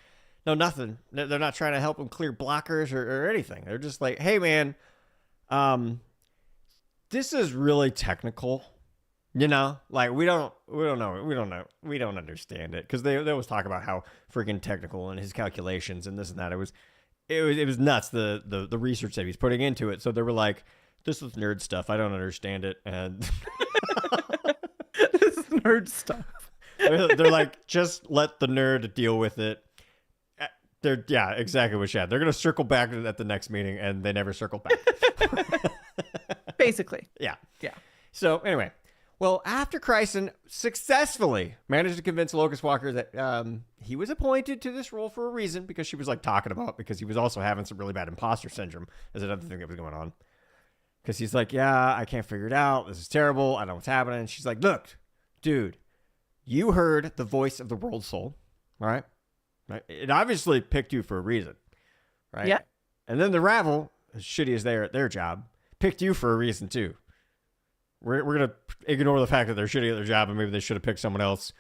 No nothing. They're not trying to help him clear blockers or anything. They're just like, hey man, this is really technical. You know, like we don't understand it, because they always talk about how freaking technical and his calculations and this and that. It was nuts, the research that he's putting into it. So they were like, this is nerd stuff. I don't understand it. And this is nerd stuff. they're like, just let the nerd deal with it. Yeah, exactly what she had. They're gonna circle back at the next meeting, and they never circle back. Basically. Yeah. Yeah. So anyway, Well, after Chryson successfully managed to convince Locust Walker that he was appointed to this role for a reason, because she was like talking about, because he was also having some really bad imposter syndrome as another thing that was going on. Because he's like, yeah, I can't figure it out. This is terrible. I don't know what's happening. And she's like, look, dude, you heard the voice of the world soul, right? It obviously picked you for a reason, right? Yeah. And then the Ravel, as shitty as they are at their job, picked you for a reason too. We're going to ignore the fact that they're shitty at their job and maybe they should have picked someone else,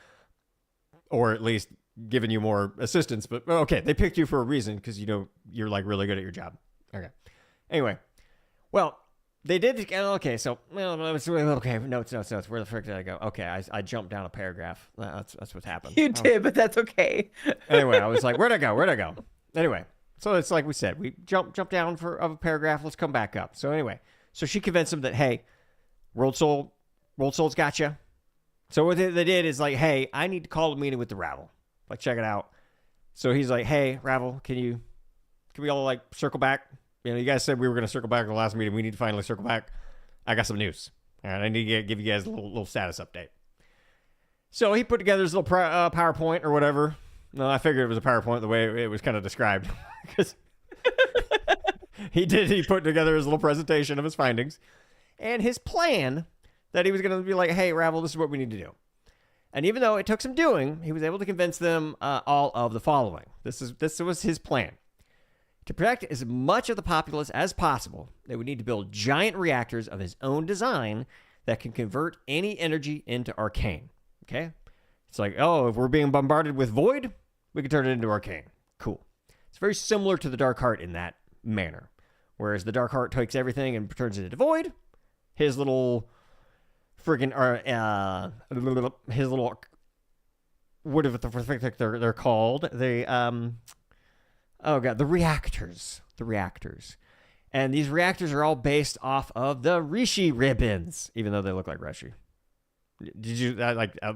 or at least given you more assistance. But okay, they picked you for a reason because, you know, you're like really good at your job. Okay. Anyway, well, they did. Okay, so, okay, notes. Where the frick did I go? Okay, I jumped down a paragraph. That's what's happened. You did, but that's okay. Anyway, I was like, where'd I go? Anyway, so it's like we said, we jump down of a paragraph. Let's come back up. So anyway, so she convinced him that, hey, World Soul's got you. So what they did is like, hey, I need to call a meeting with the Ravel. Like, check it out. So he's like, hey, Ravel, can we all like circle back? You know, you guys said we were going to circle back in the last meeting. We need to finally circle back. I got some news. All right, I need to give you guys a little status update. So he put together his little PowerPoint or whatever. No, I figured it was a PowerPoint the way it was kind of described. Because he put together his little presentation of his findings. And his plan that he was going to be like, hey, Ravel, this is what we need to do. And even though it took some doing, he was able to convince them all of the following. This was his plan. To protect as much of the populace as possible, they would need to build giant reactors of his own design that can convert any energy into arcane. Okay? It's like, oh, if we're being bombarded with void, we can turn it into arcane. Cool. It's very similar to the Dark Heart in that manner. Whereas the Dark Heart takes everything and turns it into void. His little friggin' his little, whatever the frick they're called, the reactors. And these reactors are all based off of the Rishi ribbons, even though they look like Reshi. Did you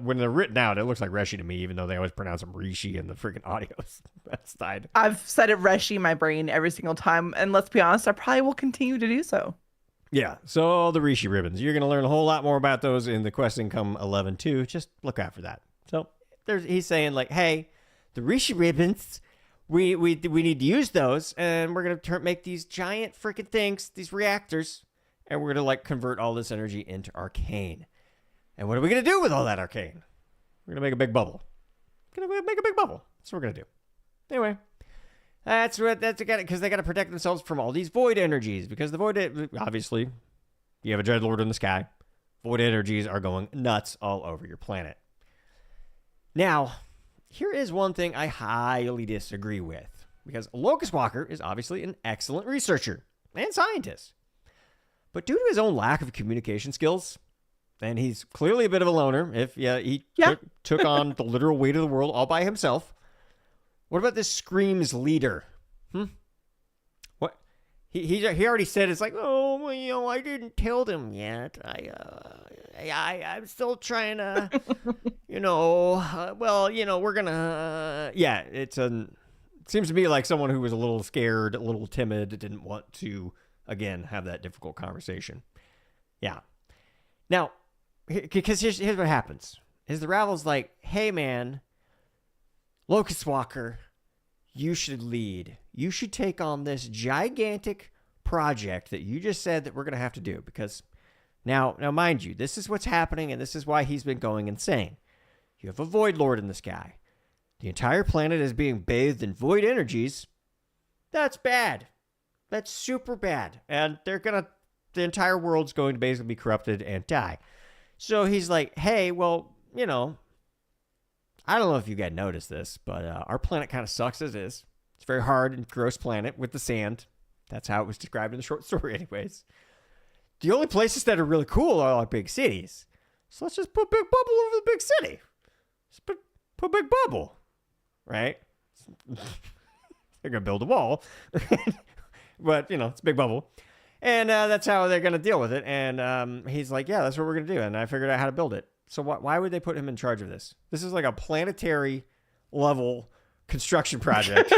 when they're written out, it looks like Reshi to me, even though they always pronounce them Rishi in the friggin' audios. That's died. I've said it Reshi in my brain every single time, and let's be honest, I probably will continue to do so. Yeah, so the Rishi ribbons. You're going to learn a whole lot more about those in the Quest Income 11 too. Just look out for that. So he's saying like, hey, the Rishi ribbons, we need to use those, and we're going to make these giant freaking things, these reactors, and we're going to like convert all this energy into arcane. And what are we going to do with all that arcane? We're going to make a big bubble. That's what we're going to do. Anyway. That's because they got to protect themselves from all these void energies. Because the void, obviously, you have a Dreadlord in the sky. Void energies are going nuts all over your planet. Now, here is one thing I highly disagree with. Because Locust Walker is obviously an excellent researcher and scientist. But due to his own lack of communication skills, and he's clearly a bit of a loner, he took on the literal weight of the world all by himself. What about this Scream's leader? What? He already said it's like, oh, well, you know, I didn't tell them yet. I'm still trying to, you know, well, you know, we're gonna, it seems to me like someone who was a little scared, a little timid, didn't want to, again, have that difficult conversation. Yeah. Now, because here's what happens. Is the Ravel's like, hey, man, Locust Walker, you should lead. You should take on this gigantic project that you just said that we're going to have to do. Because now, mind you, this is what's happening, and this is why he's been going insane. You have a Void Lord in the sky. The entire planet is being bathed in void energies. That's bad. That's super bad. And the entire world's going to basically be corrupted and die. So he's like, hey, well, you know, I don't know if you guys noticed this, but our planet kind of sucks as is. It's a very hard and gross planet with the sand. That's how it was described in the short story anyways. The only places that are really cool are like big cities. So let's just put Big Bubble over the big city. Just put Big Bubble, right? They're going to build a wall. But, you know, it's Big Bubble. And that's how they're going to deal with it. And he's like, yeah, that's what we're going to do. And I figured out how to build it. So why would they put him in charge of this? This is like a planetary level construction project.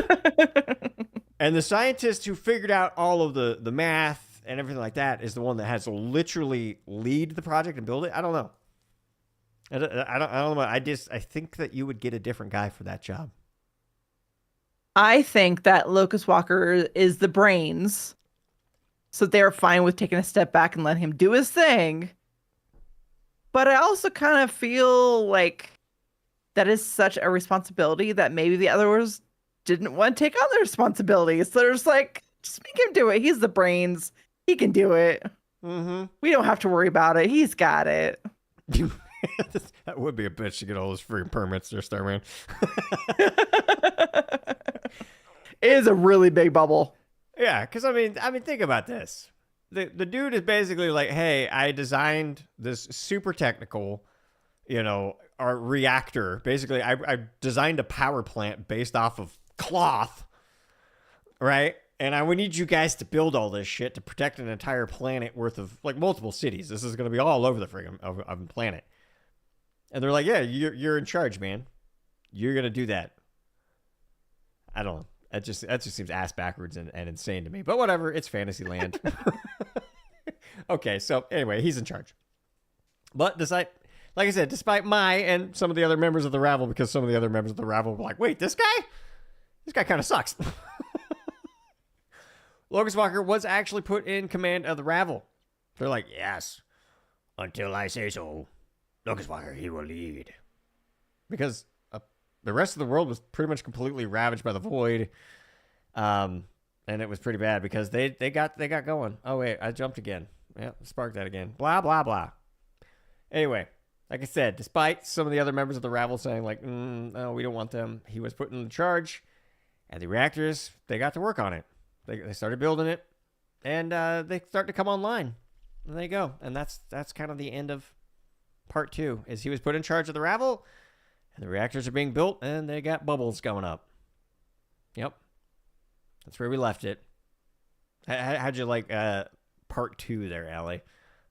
And the scientist who figured out all of the math and everything like that is the one that has to literally lead the project and build it. I don't know. I don't know. I think that you would get a different guy for that job. I think that Locust Walker is the brains, so they're fine with taking a step back and letting him do his thing. But I also kind of feel like that is such a responsibility that maybe the others didn't want to take on the responsibility. So they're just like, just make him do it. He's the brains. He can do it. Mm-hmm. We don't have to worry about it. He's got it. That would be a bitch to get all those free permits there, Starman. It is a really big bubble. Yeah, because I mean, think about this. The dude is basically like, hey, I designed this super technical, our reactor. Basically, I designed a power plant based off of cloth, right? And I would need you guys to build all this shit to protect an entire planet worth of, like, multiple cities. This is going to be all over the friggin' of planet. And they're like, yeah, you're in charge, man. You're going to do that. I don't know. That just seems ass backwards and insane to me. But whatever. It's Fantasyland. Okay, so anyway, he's in charge. But like I said, despite my and some of the other members of the Ravel, because some of the other members of the Ravel were like, wait, this guy kind of sucks. Locust Walker was actually put in command of the Ravel. They're like, yes, until I say so, Locust Walker, he will lead. Because the rest of the world was pretty much completely ravaged by the void. And it was pretty bad because they got going. Oh, wait, I jumped again. Yeah, sparked that again. Blah, blah, blah. Anyway, like I said, despite some of the other members of the Ravel saying, like, no, we don't want them, he was put in charge. And the reactors, they got to work on it. They started building it. And they start to come online. And there you go. And that's kind of the end of part 2, is he was put in charge of the Ravel. And the reactors are being built, and they got bubbles going up. Yep. That's where we left it. How'd you like part 2 there, Allie?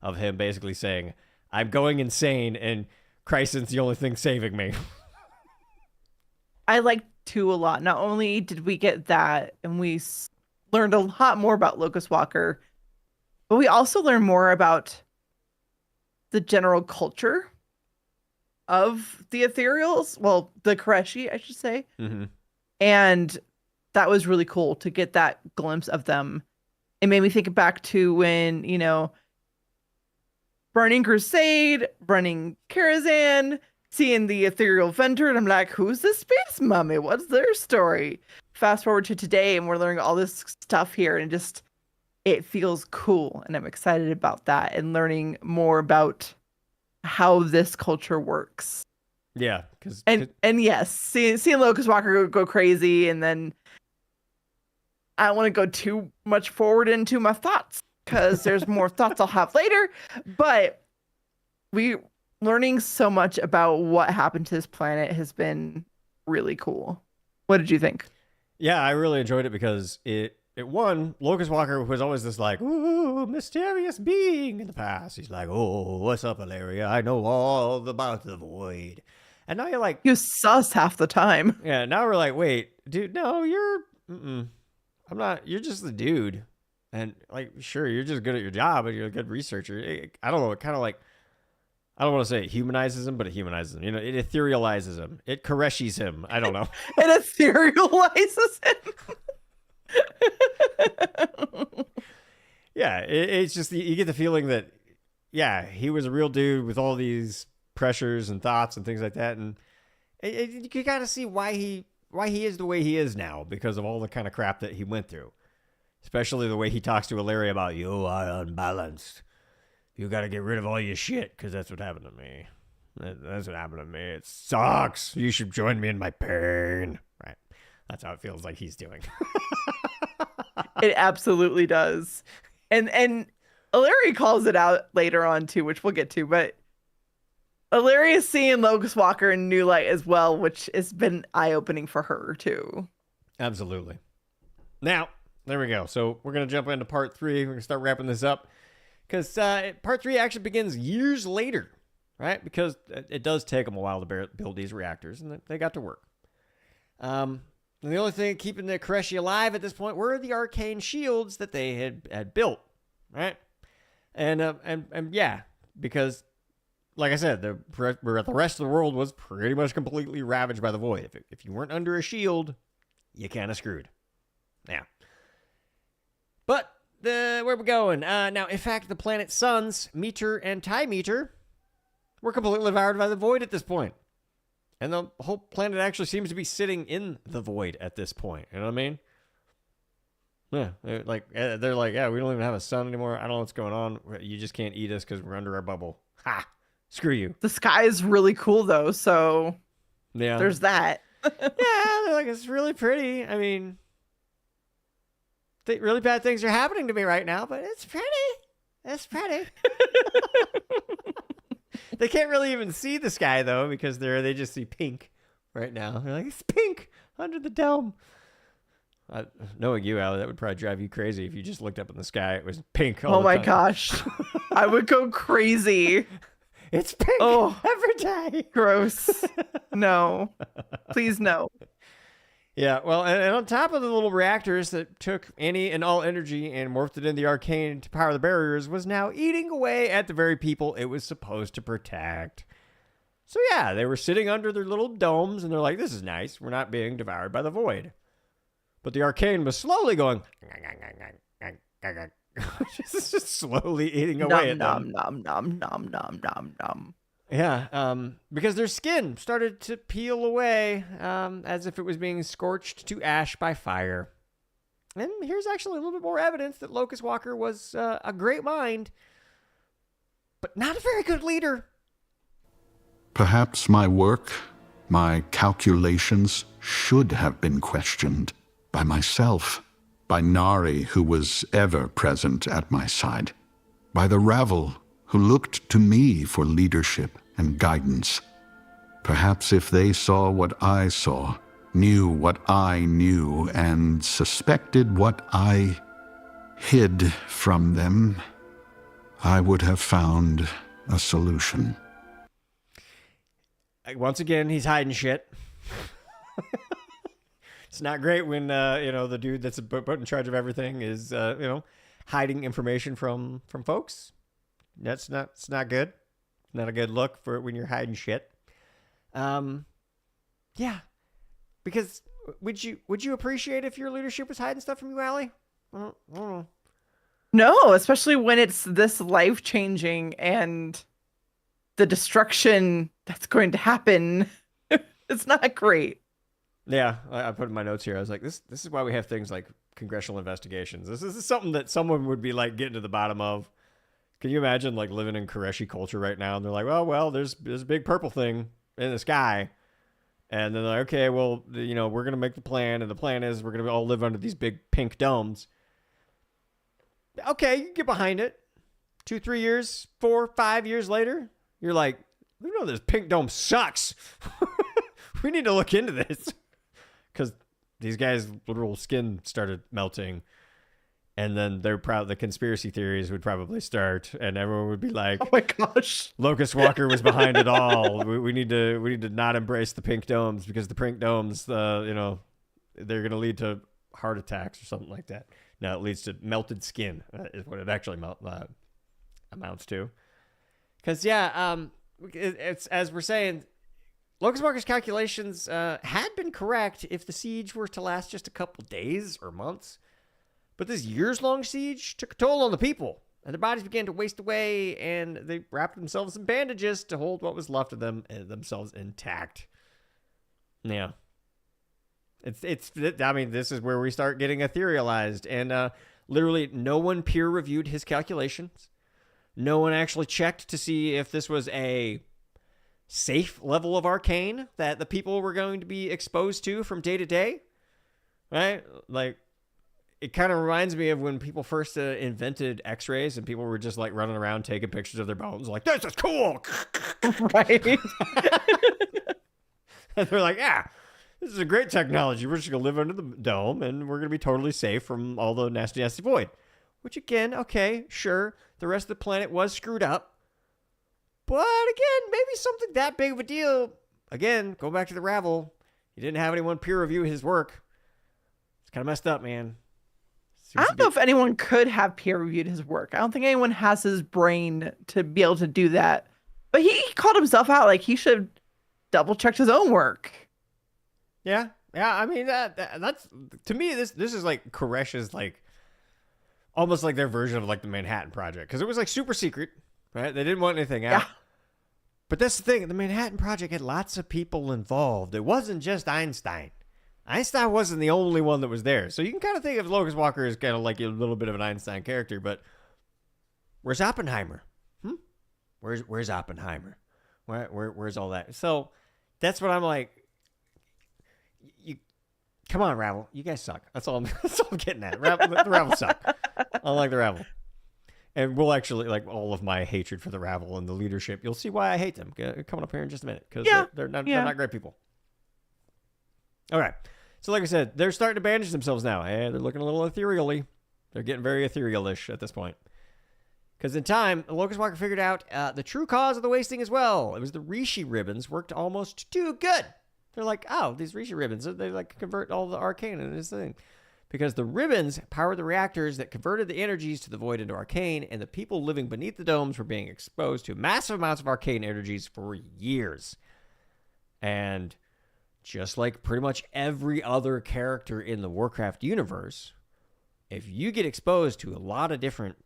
Of him basically saying, I'm going insane, and Chryson's the only thing saving me. I liked 2 a lot. Not only did we get that, and we learned a lot more about Locust Walker, but we also learned more about the general culture of the ethereals. Well, the Koreshi, I should say. Mm-hmm. And that was really cool to get that glimpse of them. It made me think back to when, Burning Crusade, Burning Karazhan, seeing the ethereal vendor, and I'm like, who's the space mummy? What's their story? Fast forward to today, and we're learning all this stuff here, and it feels cool, and I'm excited about that, and learning more about how this culture works. Yeah, because and yes, seeing Locust Walker go crazy, and then I don't want to go too much forward into my thoughts because there's more thoughts I'll have later. But we learning so much about what happened to this planet has been really cool. What did you think? Yeah, I really enjoyed it because it won. Locust Walker was always this like, ooh, mysterious being in the past. He's like, oh, what's up, Hilaria? I know all about the void. And now you're like, you sus half the time. Yeah, now we're like, wait, dude, no, I'm not. You're just the dude, and like, sure, you're just good at your job and you're a good researcher. I don't know. It kind of like, I don't want to say it humanizes him, but it humanizes him. It etherealizes him. It Koreshis him. I don't know. It etherealizes him. Yeah, it's just you get the feeling that, yeah, he was a real dude with all these pressures and thoughts and things like that, and you got to see why he is the way he is now because of all the kind of crap that he went through, especially the way he talks to Hilaria about you are unbalanced. You got to get rid of all your shit because that's what happened to me. That's what happened to me. It sucks. You should join me in my pain. Right. That's how it feels like he's doing. It absolutely does. And Hilaria calls it out later on too, which we'll get to, but Hilaria is seeing Locust Walker in new light as well, which has been eye-opening for her too. Absolutely. Now, there we go. So we're going to jump into part 3. We're going to start wrapping this up because part 3 actually begins years later, right? Because it does take them a while to build these reactors, and they got to work. And the only thing keeping the Koreshi alive at this point were the arcane shields that they had built, right? And yeah, because like I said, the rest of the world was pretty much completely ravaged by the void. If you weren't under a shield, you kind of screwed. Yeah. But where we going? Now, in fact, the planet's suns, Meter and Tie Meter, were completely devoured by the void at this point. And the whole planet actually seems to be sitting in the void at this point. You know what I mean? Yeah, they're like, yeah, we don't even have a sun anymore. I don't know what's going on. You just can't eat us because we're under our bubble. Ha! Screw you. The sky is really cool though, so yeah, there's that. Yeah, they're like, it's really pretty. I mean, really bad things are happening to me right now, but it's pretty. It's pretty. They can't really even see the sky though because they just see pink right now. They're like, it's pink under the dome. Knowing you, Allie, that would probably drive you crazy if you just looked up in the sky. It was pink all Oh the my time. gosh. I would go crazy. It's pink every day. Gross. No. Please no. Yeah, well, and on top of the little reactors that took any and all energy and morphed it in the arcane to power the barriers was now eating away at the very people it was supposed to protect. So yeah, they were sitting under their little domes and they're like, this is nice. We're not being devoured by the void. But the arcane was slowly going, just slowly eating away at them. Nom. Yeah, because their skin started to peel away as if it was being scorched to ash by fire. And here's actually a little bit more evidence that Locust Walker was a great mind, but not a very good leader. Perhaps my work, my calculations should have been questioned by myself, by Nari, who was ever present at my side, by the rabble who looked to me for leadership and guidance. Perhaps if they saw what I saw, knew what I knew, and suspected what I hid from them, I would have found a solution. Once again, he's hiding shit. It's not great when, the dude that's put in charge of everything is, hiding information from folks. It's not good. Not a good look for when you're hiding shit. Yeah. Because would you appreciate if your leadership was hiding stuff from you, Allie? I don't know. No, especially when it's this life-changing and the destruction that's going to happen. It's not great. Yeah, I put in my notes here. I was like, this is why we have things like congressional investigations. This is something that someone would be like getting to the bottom of. Can you imagine like living in Koreshi culture right now? And they're like, well, there's a big purple thing in the sky. And then they're like, okay, well, we're going to make the plan. And the plan is we're going to all live under these big pink domes. Okay, you get behind it. 2, 3 years, 4, 5 years later, you're like, this pink dome sucks. We need to look into this. Because these guys' literal skin started melting. And then the conspiracy theories would probably start, and everyone would be like, "Oh my gosh, Locust Walker was behind it all. We need to not embrace the pink domes because the pink domes, they're gonna lead to heart attacks or something like that. No, it leads to melted skin is what it actually amounts to. Because it's as we're saying, Locust Walker's calculations had been correct if the siege were to last just a couple days or months. But this years-long siege took a toll on the people, and their bodies began to waste away, and they wrapped themselves in bandages to hold what was left of them and themselves intact. Yeah. This is where we start getting etherealized, and literally no one peer-reviewed his calculations. No one actually checked to see if this was a safe level of arcane that the people were going to be exposed to from day to day, right? Like, it kind of reminds me of when people first invented x-rays and people were just like running around taking pictures of their bones like, this is cool. Right. And they're like, yeah, this is a great technology. We're just going to live under the dome and we're going to be totally safe from all the nasty void. Which again, okay, sure. The rest of the planet was screwed up. But again, maybe something that big of a deal. Again, go back to the Ravel. He didn't have anyone peer review his work. It's kind of messed up, man. I don't know if anyone could have peer reviewed his work. I don't think anyone has his brain to be able to do that But he called himself out like he should double checked his own work. Yeah. I mean, that's to me. This is like Koresh's like almost like their version of like the Manhattan Project, because it was like super secret, right? They didn't want anything out. Yeah. But that's the thing. The Manhattan Project had lots of people involved. It wasn't just Einstein. Einstein wasn't the only one that was there. So you can kind of think of Locust Walker as kind of like a little bit of an Einstein character. But where's Oppenheimer? Where's Oppenheimer? Where's all that? So that's what I'm like. You come on, Ravel. You guys suck. That's all I'm getting at. The Ravel suck. I don't like the Ravel. And we'll actually, like, all of my hatred for the Ravel and the leadership, you'll see why I hate them coming up here in just a minute, because they're not great people. All right. So like I said, they're starting to bandage themselves now. They're looking a little ethereally. They're getting very ethereal-ish at this point. Because in time, the Locust Walker figured out the true cause of the wasting as well. It was the Rishi ribbons worked almost too good. They're like, oh, these Rishi ribbons, they like convert all the arcane into this thing. Because the ribbons powered the reactors that converted the energies to the void into arcane, and the people living beneath the domes were being exposed to massive amounts of arcane energies for years. And just like pretty much every other character in the Warcraft universe, if you get exposed to a lot of different,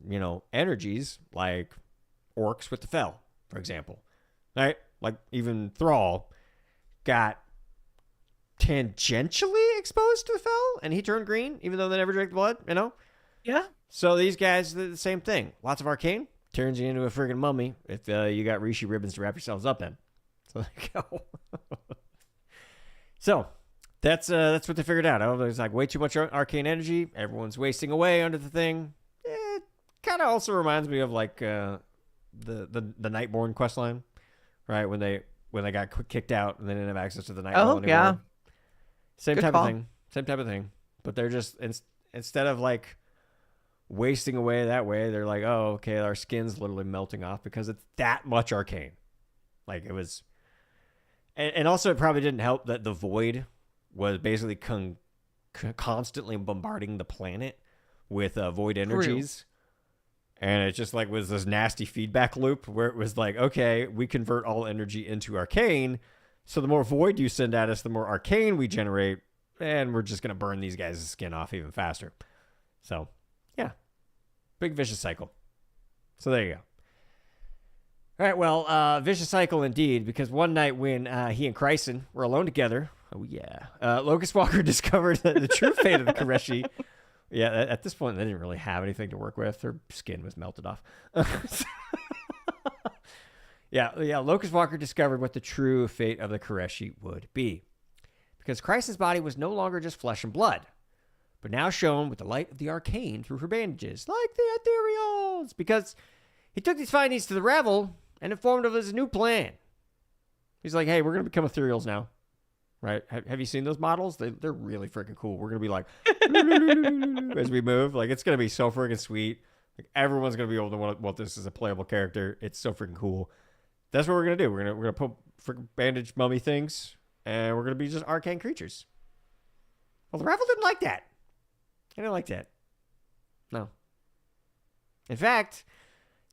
energies, like orcs with the Fel, for example, right? Like even Thrall got tangentially exposed to the Fel, and he turned green, even though they never drank the blood, Yeah. So these guys did the same thing. Lots of arcane turns you into a friggin' mummy if you got Rishi ribbons to wrap yourselves up in. So there you go. So that's what they figured out. There's like way too much arcane energy. Everyone's wasting away under the thing. It kind of also reminds me of like the Nightborne questline, right? When they got kicked out and they didn't have access to the Nightborne anymore. Yeah. Same Good type call. of thing. Same type of thing. But they're just, instead of like wasting away that way, they're like, oh, okay, our skin's literally melting off because it's that much arcane. Like it was. And also, it probably didn't help that the void was basically constantly bombarding the planet with void energies. And it just like was this nasty feedback loop where it was like, okay, we convert all energy into arcane. So the more void you send at us, the more arcane we generate, and we're just going to burn these guys' skin off even faster. So, yeah. Big vicious cycle. So there you go. All right, well, vicious cycle indeed, because one night when he and Chryson were alone together, Locust Walker discovered the true fate of the Koreshi. Yeah, at this point, they didn't really have anything to work with. Their skin was melted off. Yeah, Locust Walker discovered what the true fate of the Koreshi would be. Because Chryson's body was no longer just flesh and blood, but now shone with the light of the arcane through her bandages, like the ethereals. Because he took these findings to the Ravel and informed of his new plan. He's like, hey, we're going to become ethereals now. Right? Have you seen those models? They're really freaking cool. We're going to be like, as we move. Like, it's going to be so freaking sweet. Like, everyone's going to be able to want this as a playable character. It's so freaking cool. That's what we're going to do. We're going to put freaking bandage mummy things, and we're going to be just arcane creatures. Well, the Ravel didn't like that. I didn't like that. No. In fact,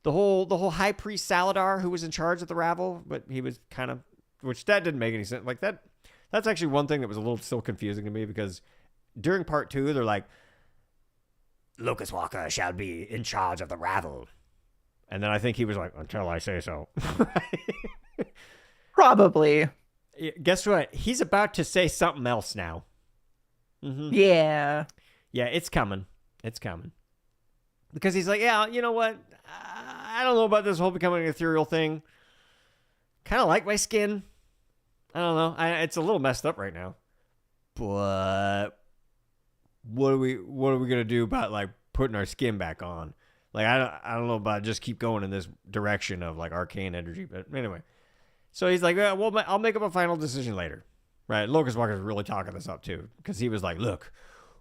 the whole High Priest Saladar, who was in charge of the Ravel, but he was kind of, which that didn't make any sense. Like that's actually one thing that was a little still confusing to me, because during part 2, they're like, Locust Walker shall be in charge of the Ravel. And then I think he was like, until I say so. Probably. Guess what? He's about to say something else now. Mm-hmm. Yeah. Yeah, it's coming. It's coming. Because he's like, yeah, you know what? I don't know about this whole becoming an ethereal thing. Kind of like my skin. I don't know. It's a little messed up right now. But what are we gonna do about like putting our skin back on? Like I don't know about just keep going in this direction of like arcane energy. But anyway, so he's like, well, I'll make up a final decision later. Right? Locust Walker's really talking this up too, because he was like, look,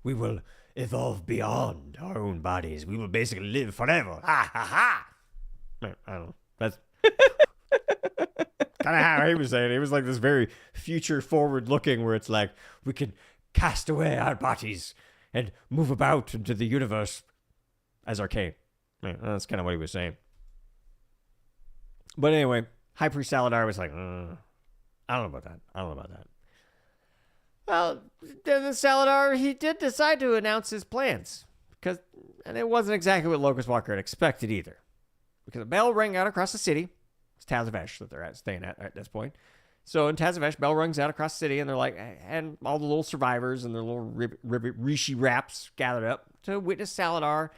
we will evolve beyond our own bodies. We will basically live forever. Ha ha ha. I don't know. That's kind of how he was saying it. It was like this very future forward looking, where it's like we can cast away our bodies and move about into the universe as arcane. Yeah, that's kind of what he was saying. But anyway, High Priest Saladar was like, I don't know about that. Well, then Saladar, he did decide to announce his plans. And it wasn't exactly what Locust Walker had expected either. Because a bell rang out across the city. It's Tazavesh that they're staying at this point. So in Tazavesh, bell rings out across the city, and they're like, and all the little survivors and their little Rishi Raps gathered up to witness Saladar.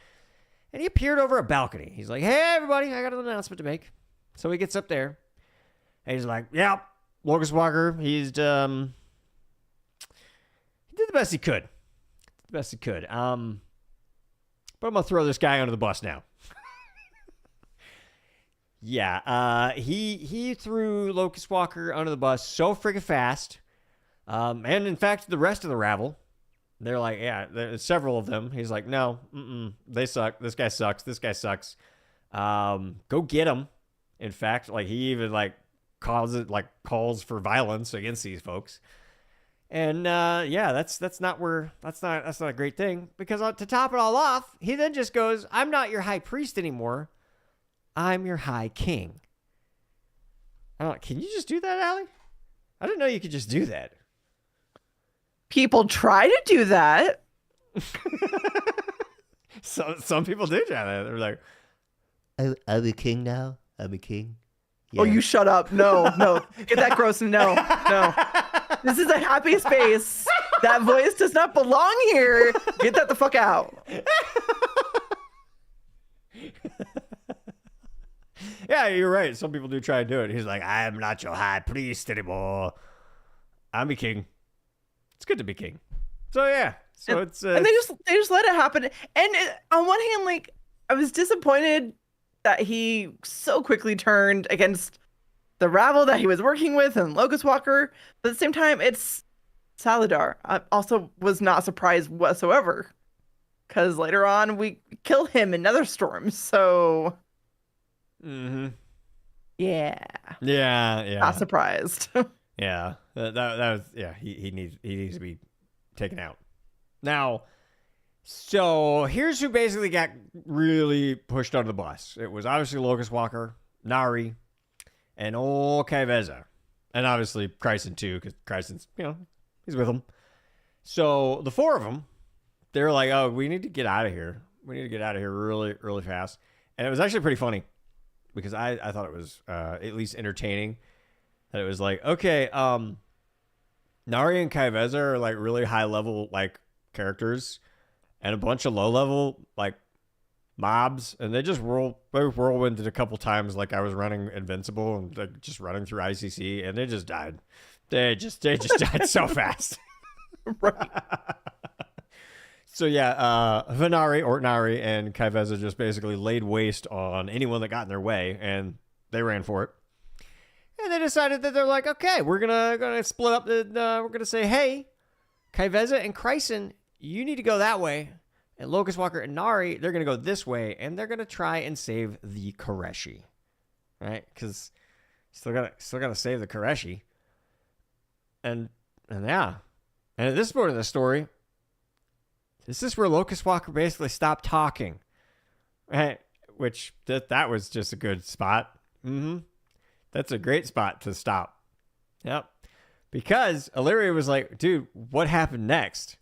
And he appeared over a balcony. He's like, hey, everybody, I got an announcement to make. So he gets up there, and he's like, yeah, Locust Walker, he did the best he could. But I'm going to throw this guy under the bus now. Yeah, he threw Locust Walker under the bus so freaking fast. And in fact, the rest of the rabble, they're like, yeah, there's several of them. He's like, no, they suck. This guy sucks. Go get him. In fact, like he even calls for violence against these folks. And yeah, that's not a great thing, because to top it all off, he then just goes, I'm not your high priest anymore. I'm your high king. Can you just do that, Allie? I didn't know you could just do that. People try to do that. Some people do try that. They're like, I'm a king now. I'm a king. Yeah. Oh, you shut up. No. Get that gross. No. This is a happy space. That voice does not belong here. Get that the fuck out. Yeah, you're right. Some people do try to do it. He's like, I'm not your high priest anymore. I'm a king. It's good to be king. So yeah. So it's and they just let it happen. And on one hand, like, I was disappointed that he so quickly turned against the rabble that he was working with and Locust Walker. But at the same time, it's Saladar. I also was not surprised whatsoever, because later on we kill him in Netherstorm. So, yeah, not surprised. Yeah, that was He needs to be taken out now. So here's who basically got really pushed under the bus. It was obviously Locust Walker, Nari, and old Kaiveza. And obviously Chryson too, because Chryson's, he's with them. So the four of them, they're like, oh, we need to get out of here. We need to get out of here really, really fast. And it was actually pretty funny, because I thought it was at least entertaining. That it was like, okay, Nari and Kaiveza are like really high level like characters, and a bunch of low level like mobs, and they just whirlwinded a couple times like I was running Invincible and like just running through ICC, and they just died. They just died so fast. Right. So yeah, Nari and Kaiveza just basically laid waste on anyone that got in their way, and they ran for it. And they decided that they're like, okay, we're gonna split up. We're gonna say, hey, Kaiveza and Chryson, you need to go that way, and Locust Walker and Nari, they're gonna go this way, and they're gonna try and save the Koreshi, right? Because still gotta save the Koreshi, and yeah, and at this point of the story, this is where Locust Walker basically stopped talking, right? Which that was just a good spot. That's a great spot to stop. Yep. Because Illyria was like, dude, what happened next?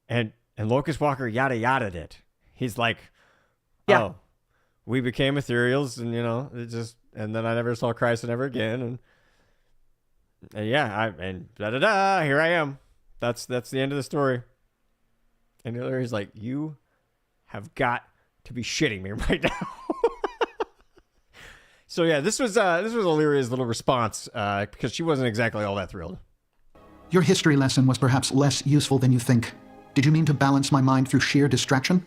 And Locust Walker yada yada'd it. He's like, oh, we became ethereals, and it just, and then I never saw Chryson ever again, and yeah, here I am. That's the end of the story. And Illyria's like, you have got to be shitting me right now. So yeah, this was Illyria's little response, because she wasn't exactly all that thrilled. Your history lesson was perhaps less useful than you think. Did you mean to balance my mind through sheer distraction?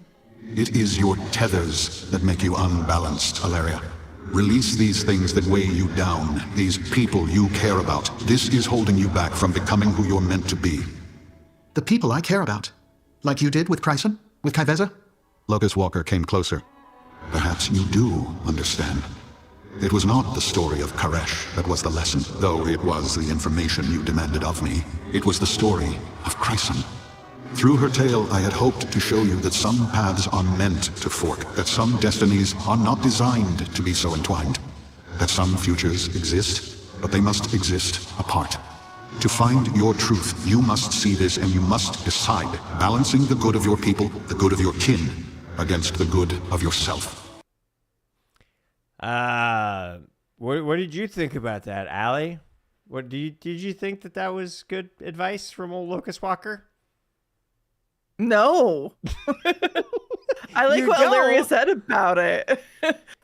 It is your tethers that make you unbalanced, Illyria. Release these things that weigh you down, these people you care about. This is holding you back from becoming who you're meant to be. The people I care about? Like you did with Chryson? With Kaiveza? Locust Walker came closer. Perhaps you do understand. It was not the story of Koresh that was the lesson, though it was the information you demanded of me. It was the story of Chryson. Through her tale, I had hoped to show you that some paths are meant to fork, that some destinies are not designed to be so entwined. that some futures exist, but they must exist apart. To find your truth, you must see this and you must decide, balancing the good of your people, the good of your kin, against the good of yourself. What did you think about that, Allie? Did you think that was good advice from old Locust Walker? No. I like what Ilaria said about it.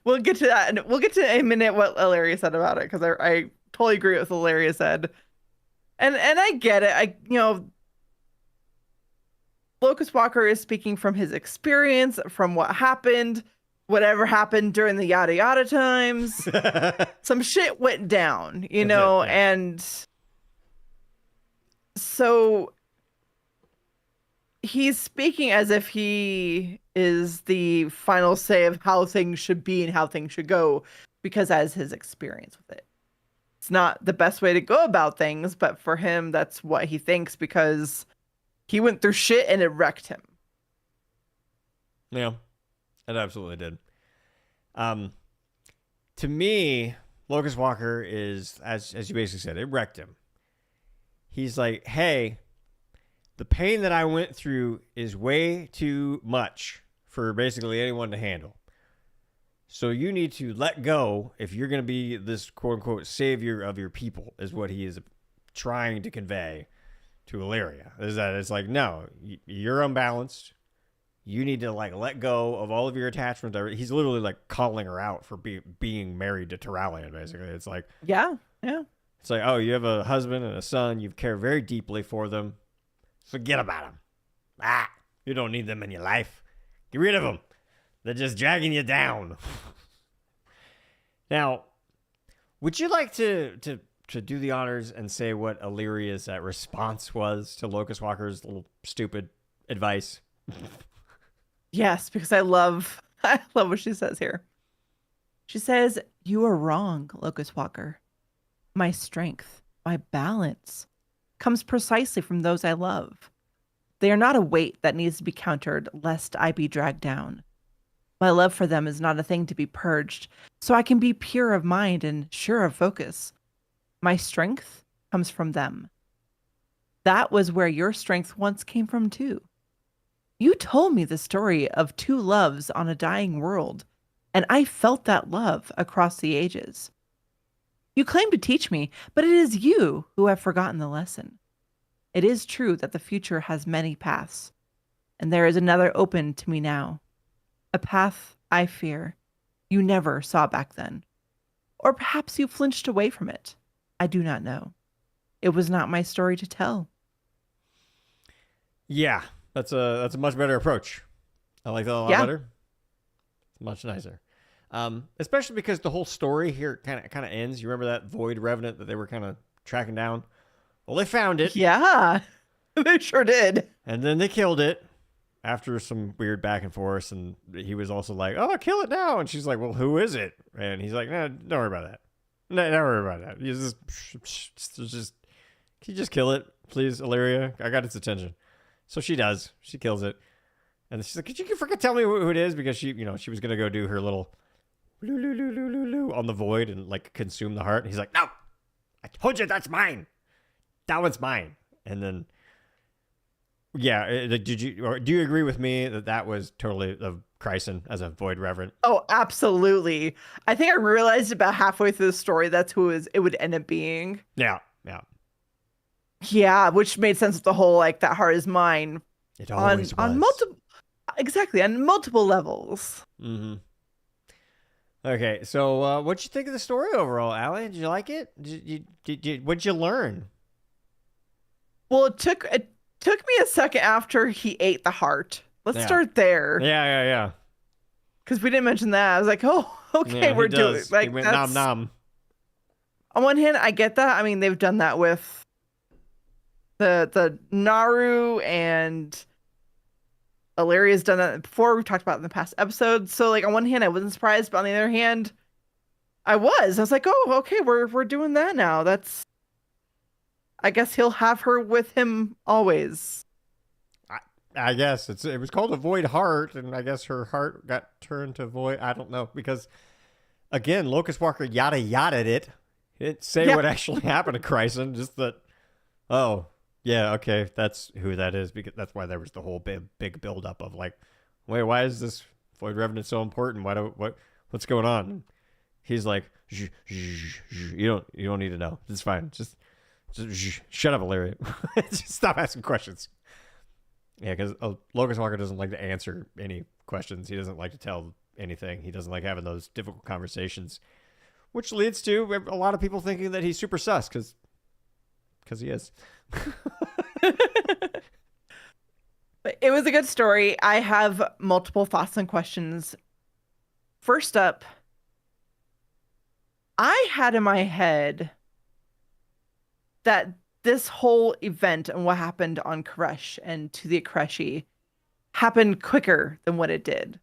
We'll get to that, and we'll get to in a minute what Ilaria said about it, because I totally agree with what Ilaria said. And I get it. Locust Walker is speaking from his experience, from what happened, whatever happened during the yada yada times. Some shit went down, and so he's speaking as if he is the final say of how things should be and how things should go, because as his experience with it. It's not the best way to go about things, but for him, that's what he thinks, because he went through shit and it wrecked him. Yeah, it absolutely did. To me, Locust Walker is, as you basically said, it wrecked him. He's like, hey, the pain that I went through is way too much for basically anyone to handle. So you need to let go if you're going to be this quote-unquote savior of your people, is what he is trying to convey to Ilaria. Is that it's like, no, you're unbalanced. You need to let go of all of your attachments. He's literally calling her out for being married to Tyrallion, basically. It's like, yeah. It's like, oh, you have a husband and a son. You care very deeply for them. Forget about them. You don't need them in your life. Get rid of them. They're just dragging you down. Now, would you like to do the honors and say what Illyria's response was to Locust Walker's little stupid advice? Yes, because I love what she says here. She says, "You are wrong, Locust Walker. My strength, my balance, comes precisely from those I love. They are not a weight that needs to be countered lest I be dragged down. My love for them is not a thing to be purged, so I can be pure of mind and sure of focus. My strength comes from them. That was where your strength once came from too. You told me the story of two loves on a dying world, and I felt that love across the ages. You claim to teach me, but it is you who have forgotten the lesson. It is true that the future has many paths, and there is another open to me now. A path, I fear, you never saw back then. Or perhaps you flinched away from it. I do not know. It was not my story to tell." Yeah, that's a much better approach. I like that a lot better. It's much nicer. Especially because the whole story here kind of ends. You remember that void revenant that they were kind of tracking down? Well, they found it. Yeah, they sure did. And then they killed it after some weird back and forth. And he was also like, "Oh, kill it now." And she's like, "Well, who is it?" And he's like, "No, don't worry about that. No, don't worry about that. You just can you just kill it, please, Illyria? I got its attention." So she does. She kills it. And she's like, "Could you freaking tell me who it is?" Because she was going to go do her little on the void and consume the heart. And he's like, "No, I told you that's mine. That one's mine." And then, yeah, do you agree with me that was totally of Chryson as a void reverend? Oh, absolutely. I think I realized about halfway through the story that's who it would end up being. Yeah. Yeah, which made sense with the whole that heart is mine. It always was. On multiple levels. Mm-hmm. Okay, so what'd you think of the story overall, Allie? Did you like it? What'd you learn? Well, it took me a second after he ate the heart. Let's start there. Yeah. Because we didn't mention that. I was like, oh, okay, we're doing he went nom nom. On one hand, I get that. I mean, they've done that with the Naru, and Illyria's done that before. We've talked about it in the past episodes. So on one hand, I wasn't surprised, but on the other hand, I was like, oh, okay, we're doing that now. I guess he'll have her with him always. I guess it was called a void heart, and I guess her heart got turned to void. I don't know, because again, Locust Walker yada yada'd it. He didn't say Yeah. what actually happened to Chryson, just that, oh, yeah, okay, that's who that is, because that's why there was the whole big buildup of like, wait, why is this Void Revenant so important? What's going on? He's like, you don't need to know. It's fine. Just shut up, Illyria. Just stop asking questions. Yeah, because Locust Walker doesn't like to answer any questions. He doesn't like to tell anything. He doesn't like having those difficult conversations, which leads to a lot of people thinking that he's super sus because he is. But it was a good story. I have multiple thoughts and questions. First up, I had in my head that this whole event and what happened on Koresh and to the Akreshi happened quicker than what it did.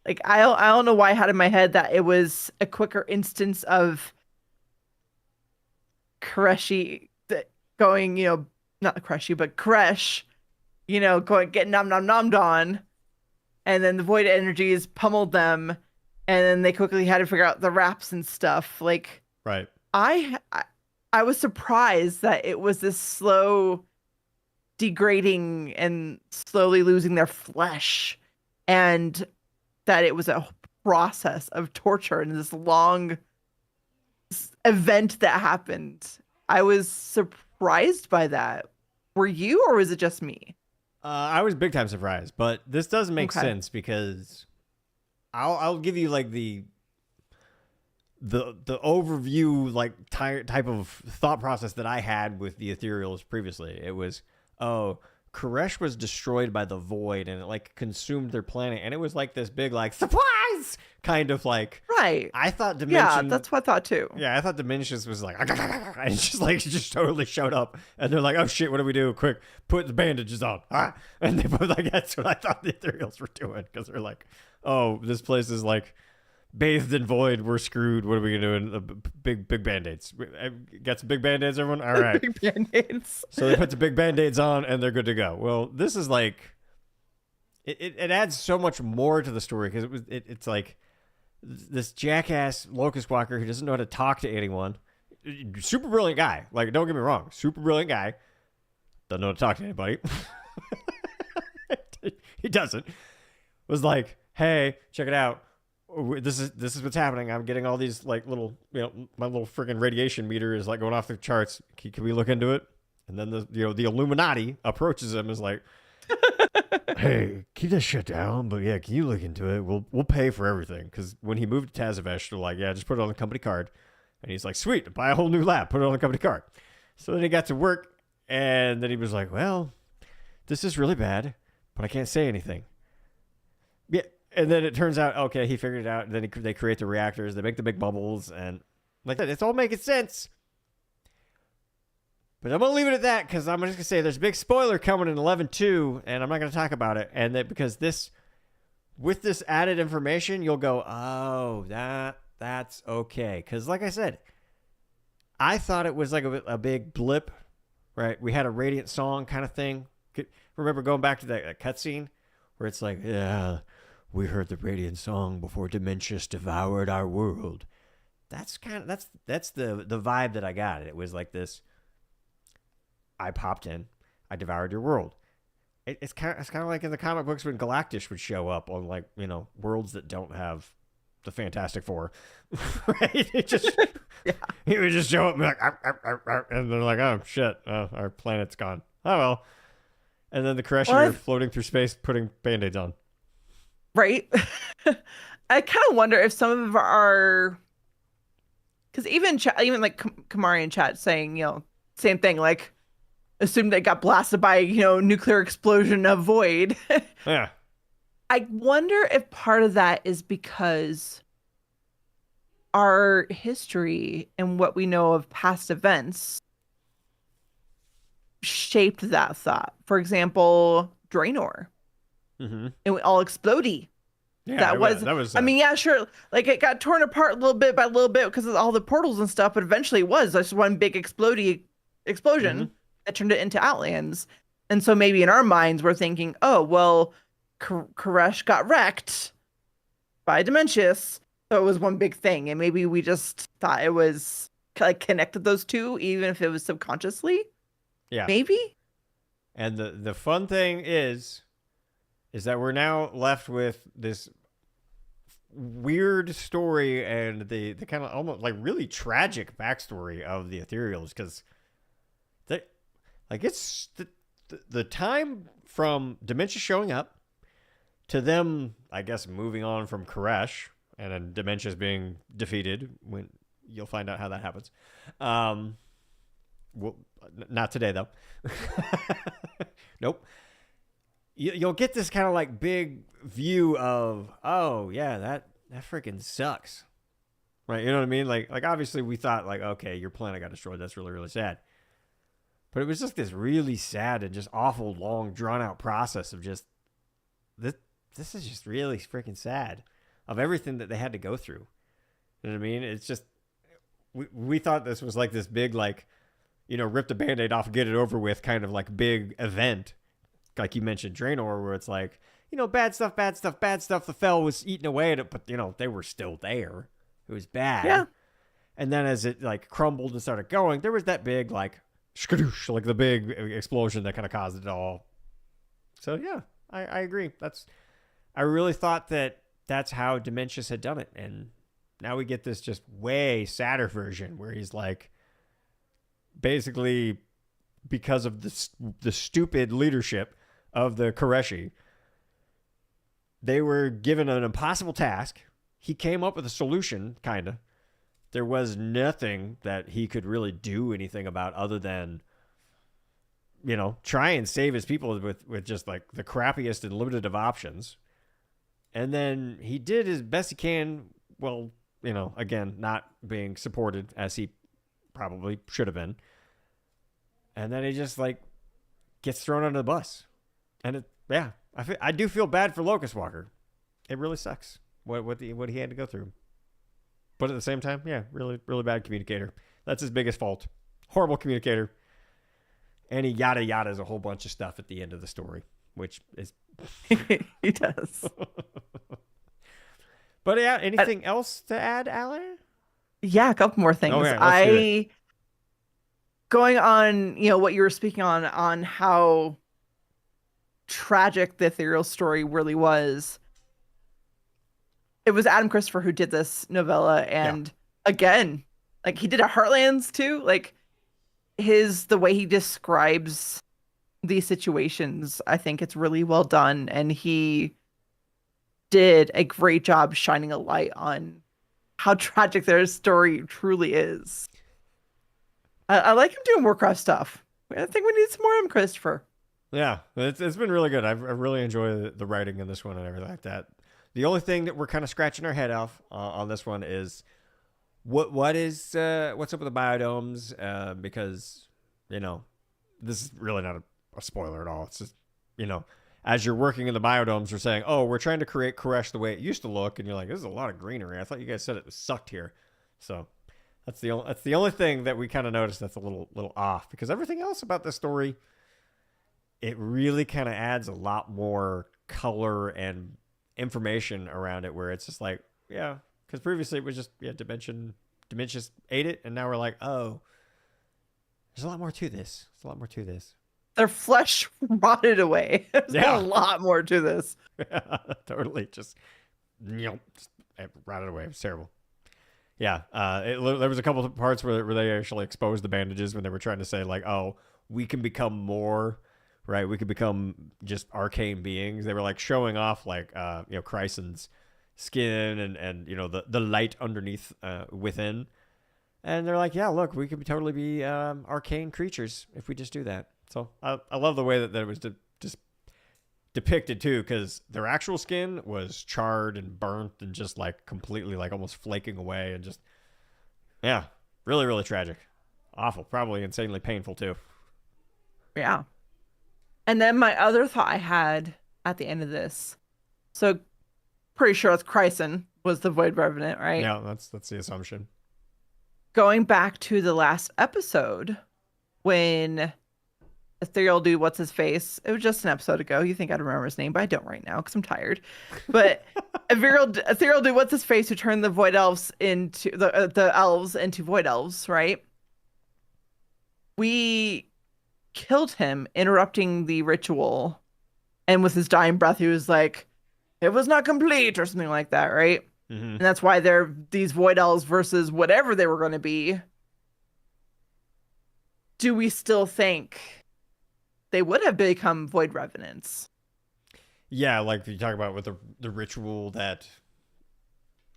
Like, I don't know why I had in my head that it was a quicker instance of Koreshi going, not Akreshi, but Koresh, going, getting nommed on, and then the void energies pummeled them, and then they quickly had to figure out the wraps and stuff. Like, Right. I was surprised that it was this slow degrading and slowly losing their flesh, and that it was a process of torture and this long event that happened. I was surprised by that. Were you, or was it just me? I was big time surprised, but this does make Okay. sense because I'll give you like the overview, like type of thought process that I had with the Ethereals previously. It was, Koresh was destroyed by the void and it like consumed their planet, and it was like this big like surprise kind of like, Right. I thought Dimension. Yeah, that's what I thought too. Yeah, I thought Dimensions was like, and just totally showed up, and they're like, oh shit, what do we do? Quick, put the bandages on. Ah! And they put like, that's what I thought the Ethereals were doing, because they're like, oh, this place is like bathed in void. We're screwed. What are we gonna do? Big band-aids. Got some big band-aids, everyone? All right. Big band-aids. So they put the big band-aids on and they're good to go. Well, this is like, it adds so much more to the story, because it's like this jackass Locust Walker who doesn't know how to talk to anyone. Super brilliant guy. Like, don't get me wrong. Super brilliant guy. Doesn't know how to talk to anybody. He doesn't. Was like, hey, check it out. This is what's happening. I'm getting all these like little, my little freaking radiation meter is like going off the charts. Can we look into it? And then the Illuminati approaches him, is like, hey, keep that shit down. But yeah, can you look into it? We'll pay for everything. Because when he moved to Tazavesh, they're like, yeah, just put it on the company card. And he's like, sweet, buy a whole new lab, put it on the company card. So then he got to work, and then he was like, well, this is really bad, but I can't say anything. Yeah. And then it turns out, okay, he figured it out. And then they create the reactors. They make the big bubbles. And like that, it's all making sense. But I'm going to leave it at that, because I'm just going to say there's a big spoiler coming in 11.2, and I'm not going to talk about it. And that because with this added information, you'll go, oh, that's okay. Because like I said, I thought it was like a big blip, right? We had a Radiant song kind of thing. Remember going back to that cutscene where it's like, yeah, we heard the Radiant song before Dementius devoured our world. That's the vibe that I got. It was like this. I popped in, I devoured your world. It's kind of like in the comic books when Galactus would show up on like, worlds that don't have the Fantastic Four, right? He would just show up and be like, "Arr, arr, arr, arr," and they're like, oh shit, our planet's gone. Oh well. And then the Koreshi are floating through space, putting band-aids on. Right. I kind of wonder if some of our, because even like Kamari in chat saying, same thing, like assumed they got blasted by, nuclear explosion of void. Yeah. I wonder if part of that is because our history and what we know of past events shaped that thought. For example, Draenor. Mm-hmm. And we all explodey. Yeah, that was I mean, yeah, sure. Like it got torn apart little bit by little bit because of all the portals and stuff, but eventually it was just one big explosion that turned it into Outlands. And so maybe in our minds we're thinking, oh, well, Koresh got wrecked by Dementius, So it was one big thing, and maybe we just thought it was like connected those two, even if it was subconsciously. Yeah. Maybe. And the fun thing is that we're now left with this weird story and the kind of almost like really tragic backstory of the Ethereals, because they like it's the time from Dementia showing up to them, I guess, moving on from Koresh, and then Dementia's being defeated. When you'll find out how that happens. Well, not today though. Nope. You'll get this kind of like big view of, oh yeah, that freaking sucks, right? You know what I mean? Like obviously we thought like, okay, your planet got destroyed. That's really, really sad. But it was just this really sad and just awful, long, drawn out process of just this is just really freaking sad of everything that they had to go through. You know what I mean? It's just we thought this was like this big, like, you know, rip the Band-Aid off, get it over with kind of like big event. Like you mentioned Draenor, where it's like, you know, bad stuff. The Fel was eating away at it, but, you know, they were still there. It was bad. Yeah. And then as it like crumbled and started going, there was that big like skadoosh, like the big explosion that kind of caused it all. So yeah, I agree. I really thought that's how Dementius had done it. And now we get this just way sadder version where he's like, basically because of the stupid leadership of the Koreshi, they were given an impossible task. He came up with a solution, kind of. There was nothing that he could really do anything about other than, you know, try and save his people with just like the crappiest and limited of options. And then he did his best he can. Well, you know, again, not being supported as he probably should have been. And then he just like gets thrown under the bus. And I do feel bad for Locust Walker. It really sucks what he had to go through. But at the same time, yeah, really, really bad communicator. That's his biggest fault. Horrible communicator. And he yada yada's a whole bunch of stuff at the end of the story, which is He does. But yeah, anything else to add, Allie? Yeah, a couple more things. Okay, let's do it. Going on, you know, what you were speaking on how tragic the Ethereal story really was. It was Adam Christopher who did this novella, and again, like he did a Heartlands too. Like the way he describes these situations, I think it's really well done, and he did a great job shining a light on how tragic their story truly is. I like him doing Warcraft stuff. I think we need some more Adam Christopher. Yeah, it's been really good. I really enjoy the writing in this one and everything like that. The only thing that we're kind of scratching our head off on this one is what's up with the biodomes? Because, you know, this is really not a spoiler at all. It's just, you know, as you're working in the biodomes, we're saying, oh, we're trying to create Koresh the way it used to look, and you're like, this is a lot of greenery. I thought you guys said it sucked here. So that's the only thing that we kind of noticed that's a little off, because everything else about this story, it really kind of adds a lot more color and information around it, where it's just like, yeah, because previously it was just, yeah, Dementius ate it, and now we're like, oh, there's a lot more to this. There's a lot more to this. Their flesh rotted away. There's a lot more to this. Yeah, totally. Just rotted away. It was terrible. Yeah, there was a couple of parts where they actually exposed the bandages when they were trying to say like, oh, we can become more, right? We could become just arcane beings. They were like showing off like, you know, Chrysan's skin and you know, the light underneath within. And they're like, yeah, look, we could totally be arcane creatures if we just do that. So I love the way that it was just depicted too, because their actual skin was charred and burnt and just like completely like almost flaking away, and just, yeah, really, really tragic. Awful. Probably insanely painful too. Yeah. And then my other thought I had at the end of this, so pretty sure it's Chrysan was the Void Revenant, right? Yeah, that's the assumption. Going back to the last episode when Ethereal dude, what's his face? It was just an episode ago. You think I'd remember his name, but I don't right now because I'm tired. But Ethereal dude, what's his face, who turned the void elves into the elves into void elves, right? We killed him, interrupting the ritual, and with his dying breath, he was like, "It was not complete," or something like that, right? And that's why they're these void elves versus whatever they were going to be. Do we still think they would have become void revenants? Yeah, like you talk about with the ritual that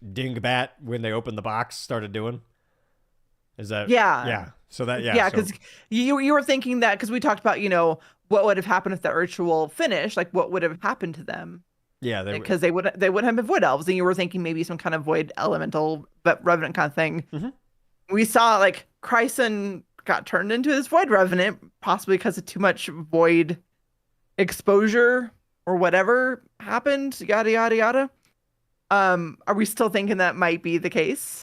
Dingbat, when they opened the box, started doing. Is that Yeah. So that Yeah, because you were thinking that, because we talked about, what would have happened if the ritual finished, like what would have happened to them. Yeah, Because they wouldn't have been void elves, and you were thinking maybe some kind of void elemental but revenant kind of thing. We saw like Chryson got turned into this void revenant, possibly because of too much void exposure or whatever happened, yada yada yada. Are we still thinking that might be the case?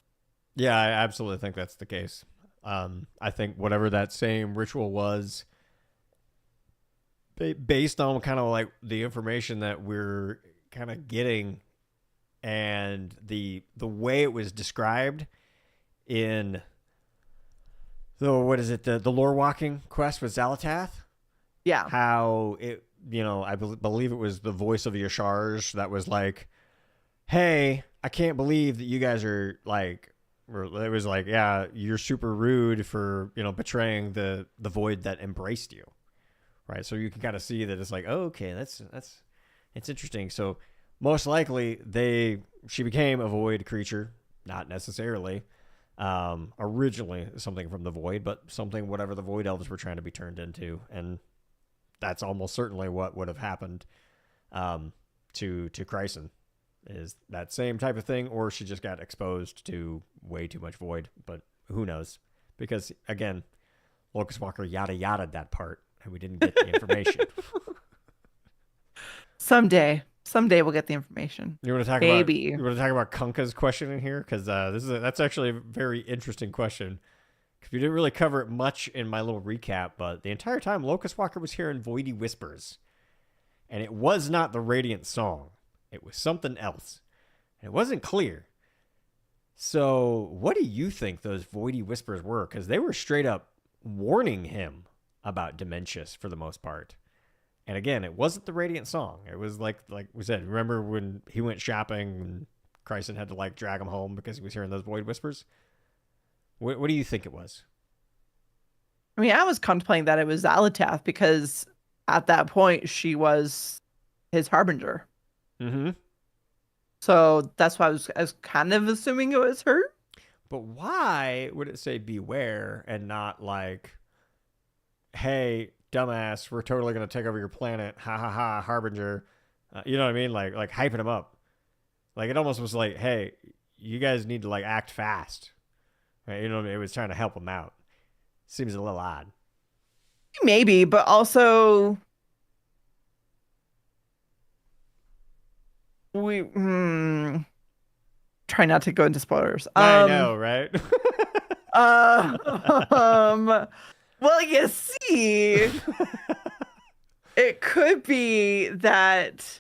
Yeah, I absolutely think that's the case. I think whatever that same ritual was, based on kind of like the information that we're kind of getting and the way it was described in the the lore walking quest with Zalatath. Yeah. How it, I believe it was the voice of Yasharj that was like, "Hey, I can't believe that you guys are like," or it was like, "Yeah, you're super rude for, betraying the void that embraced you." Right? So you can kind of see that it's like, "Oh, okay, it's interesting." So most likely she became a void creature, not necessarily originally something from the void, but something whatever the void elves were trying to be turned into, and that's almost certainly what would have happened to Chryson, is that same type of thing, or she just got exposed to way too much void. But who knows? Because again, Locust Walker yada yada that part, and we didn't get the information. Someday we'll get the information. You want to talk Maybe. You want to talk about Kunka's question in here, because that's actually a very interesting question. Because we didn't really cover it much in my little recap, but the entire time Locust Walker was hearing voidy whispers, and it was not the Radiant Song. It was something else. And it wasn't clear. So what do you think those voidy whispers were? Because they were straight up warning him about Dementius for the most part. And again, it wasn't the Radiant Song. It was like we said, remember when he went shopping and Chryson had to like drag him home because he was hearing those void whispers? What do you think it was? I mean, I was contemplating that it was Zalatath, because at that point she was his harbinger. Mm-hmm. So that's why I was kind of assuming it was her. But why would it say beware and not like, "Hey, dumbass, we're totally going to take over your planet. Ha ha ha, harbinger." You know what I mean? Like hyping him up. Like it almost was like, "Hey, you guys need to like act fast." Right? You know what I mean? It was trying to help him out. Seems a little odd. Maybe, but also we try not to go into spoilers. I know, right? Well, you see, it could be that.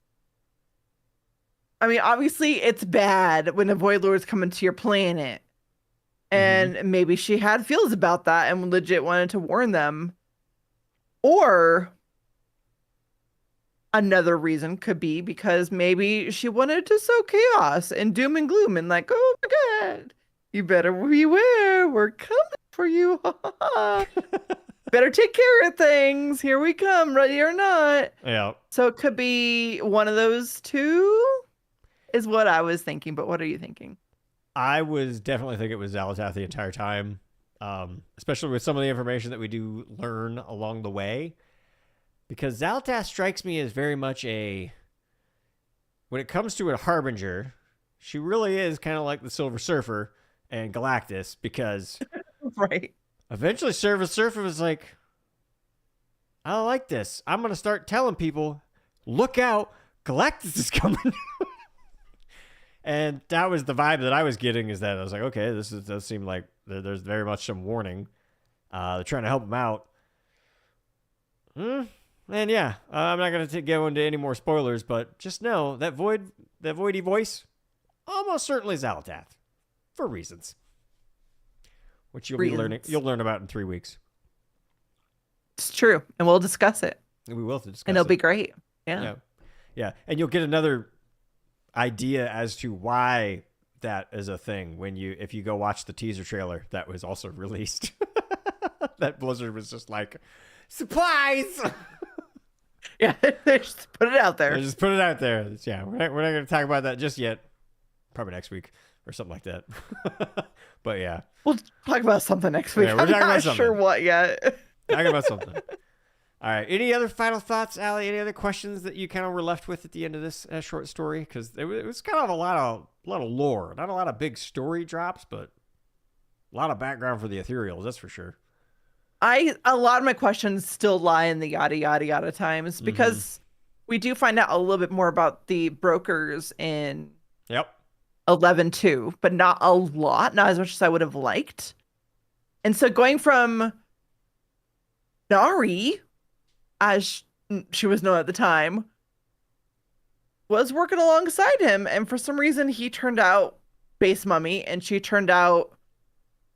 I mean, obviously, it's bad when the Void Lords come into your planet, and maybe she had feels about that and legit wanted to warn them. Or another reason could be because maybe she wanted to sow chaos and doom and gloom and like, "Oh my God, you better beware, we're coming for you." Better take care of things. Here we come, ready or not. Yeah. So it could be one of those two, is what I was thinking. But what are you thinking? I was definitely thinking it was Zalatath the entire time, especially with some of the information that we do learn along the way. Because Zalatath strikes me as very much when it comes to a harbinger, she really is kind of like the Silver Surfer and Galactus, because Right. eventually Silver Surfer was like, "I don't like this. I'm going to start telling people, look out, Galactus is coming." And that was the vibe that I was getting, is that I was like, okay, does seem like there's very much some warning. They're trying to help him out. And yeah, I'm not going to go into any more spoilers, but just know that void the voidy voice almost certainly is Alatath for reasons, which you'll be learning. You'll learn about in 3 weeks. It's true, and we'll discuss it. And we will discuss and it'll it. be great. Yeah. Yeah, and you'll get another idea as to why that is a thing if you go watch the teaser trailer that was also released. That Blizzard was just like, supplies. Yeah, they just put it out there. They just put it out there. Yeah, we're not going to talk about that just yet. Probably next week or something like that. But yeah, we'll talk about something next week. Yeah, we're I'm talking not about something. sure what yet. Talking about something. All right. Any other final thoughts, Allie? Any other questions that you kind of were left with at the end of this short story? Because it was kind of a lot of lore, not a lot of big story drops, but a lot of background for the ethereals. That's for sure. A lot of my questions still lie in the yada yada yada times because we do find out a little bit more about the brokers in 11-2, but not a lot, not as much as I would have liked. And so going from Nari, as she was known at the time, was working alongside him, and for some reason he turned out base mummy and she turned out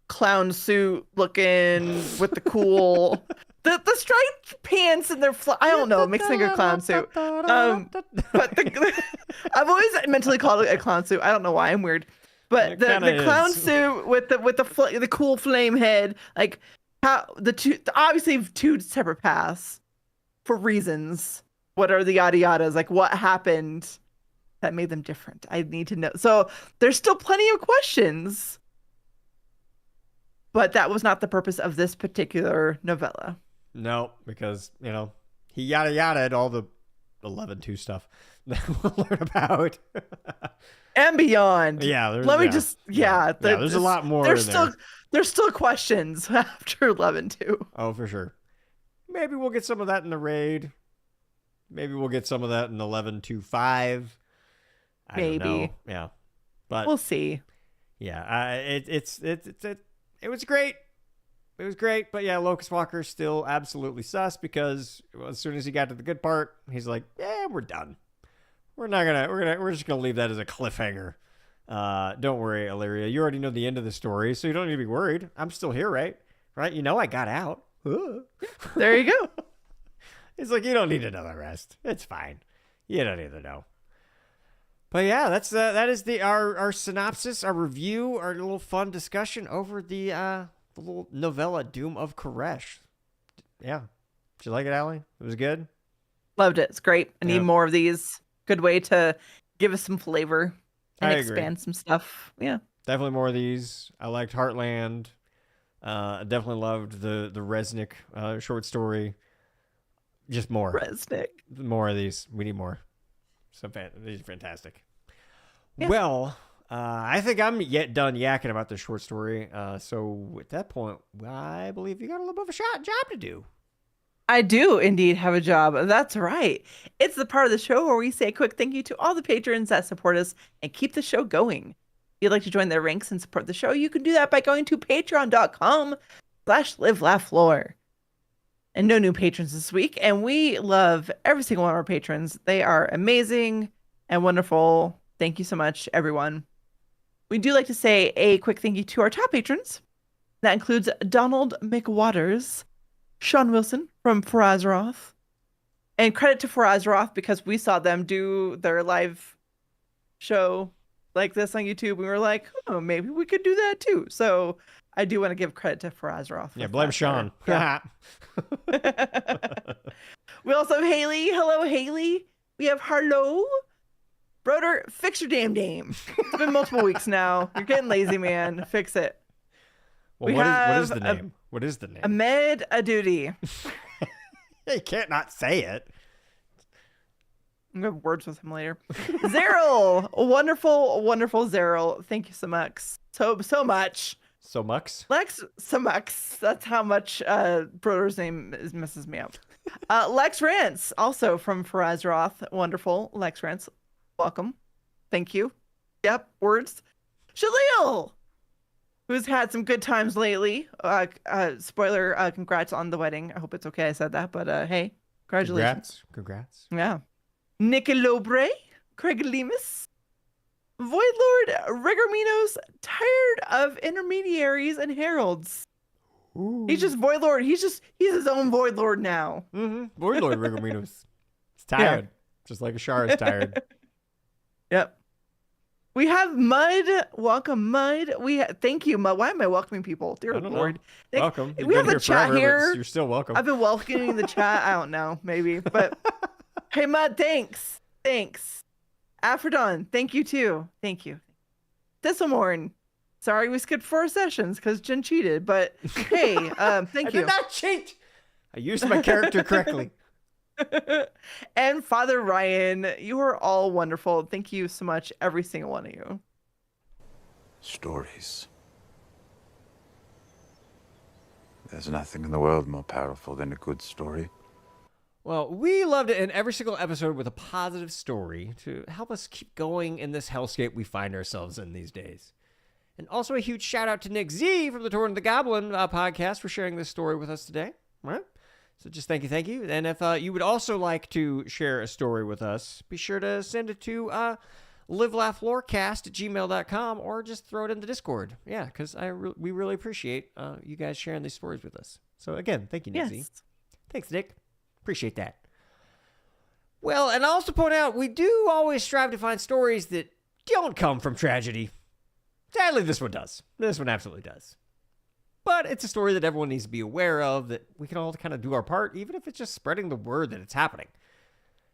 clown suit looking with the cool the striped pants and their I don't know, makes me think of clown suit. But I've always mentally called it a clown suit. I don't know why, I'm weird. But the clown suit with the cool flame head, like how obviously two separate paths for reasons. What are the yada yadas? Like what happened that made them different? I need to know. So there's still plenty of questions. But that was not the purpose of this particular novella. No, because, he yada yada'd all the 11-2 stuff that we'll learn about. And beyond. Yeah. There's a lot more. There's still questions after 11-2. Oh, for sure. Maybe we'll get some of that in the raid. Maybe we'll get some of that in 11-2-5. Maybe. Don't know. Yeah. But we'll see. Yeah. It was great. It was great, but yeah, Locust Walker's still absolutely sus because as soon as he got to the good part, he's like, "Yeah, we're done. We're just gonna leave that as a cliffhanger. Don't worry, Illyria. You already know the end of the story, so you don't need to be worried. I'm still here, right? Right? You know I got out. There you go. It's like you don't need another rest. It's fine. You don't need to know. But yeah, that is our synopsis, our review, our little fun discussion over the little novella Doom of Koresh. Yeah. Did you like it, Allie? It was good? Loved it. It's great. I need more of these. Good way to give us some flavor and expand some stuff. Yeah. Definitely more of these. I liked Heartland. I definitely loved the Resnick short story. Just more. Resnick. More of these. We need more. These are fantastic. Yeah. Well, I think I'm done yakking about this short story. So at that point, I believe you got a little bit of a job to do. I do indeed have a job. That's right. It's the part of the show where we say a quick thank you to all the patrons that support us and keep the show going. If you'd like to join their ranks and support the show, you can do that by going to patreon.com/livelaughflore. And no new patrons this week. And we love every single one of our patrons. They are amazing and wonderful. Thank you so much, everyone. We do like to say a quick thank you to our top patrons. That includes Donald McWaters, Sean Wilson from Farazroth. And credit to Farazroth because we saw them do their live show like this on YouTube. We were like, oh, maybe we could do that too. So I do want to give credit to Farazroth. Yeah, blame Sean. Yeah. We also have Haley. Hello, Haley. We have Harlow. Broder, fix your damn name. It's been multiple weeks now. You're getting lazy, man. Fix it. Well, what is the name? What is the name? Ahmed Adudi. You can't not say it. I'm going to have words with him later. Zeryl. Wonderful, wonderful Zeryl. Thank you so much. So much. So much? Lex Samux. That's how much Broder's name messes me up. Lex Rance, also from Farazroth. Wonderful. Lex Rance. Welcome. Thank you. Yep. Words. Shalil, who's had some good times lately. Spoiler, congrats on the wedding. I hope it's okay I said that, but hey, congratulations. Congrats. Yeah. Nicolobre, Craig Lemus, Void Lord Rigorminos tired of intermediaries and heralds. He's just Void Lord. He's his own Void Lord now. Void Lord Rigorminos. He's tired. Just like Ashara is tired. Yep. We have Mud. Welcome, Mud. Thank you, Mud. Why am I welcoming people? Dear I don't Lord. know. Welcome. You've We been have the here chat forever, here. but you're still welcome. I've been welcoming the chat. I don't know, maybe. But hey, Mud, thanks. Thanks. Aphrodon, thank you too. Thank you. Thistlemorn. Sorry we skipped 4 sessions because Jen cheated, but hey, thank I you. did not cheat. I used my character correctly. And Father Ryan, you are all wonderful. Thank you so much, every single one of you. Stories. There's nothing in the world more powerful than a good story. Well, we love to end every single episode with a positive story to help us keep going in this hellscape we find ourselves in these days. And also a huge shout out to Nick Z from the Torn the Goblin podcast for sharing this story with us today. All right? So just thank you. And if you would also like to share a story with us, be sure to send it to livelaughlorecast@gmail.com or just throw it in the Discord. Yeah, because we really appreciate you guys sharing these stories with us. So again, thank you, Nick Z. Thanks, Nick. Appreciate that. Well, and I also point out, we do always strive to find stories that don't come from tragedy. Sadly, this one does. This one absolutely does. But it's a story that everyone needs to be aware of, that we can all kind of do our part, even if it's just spreading the word that it's happening.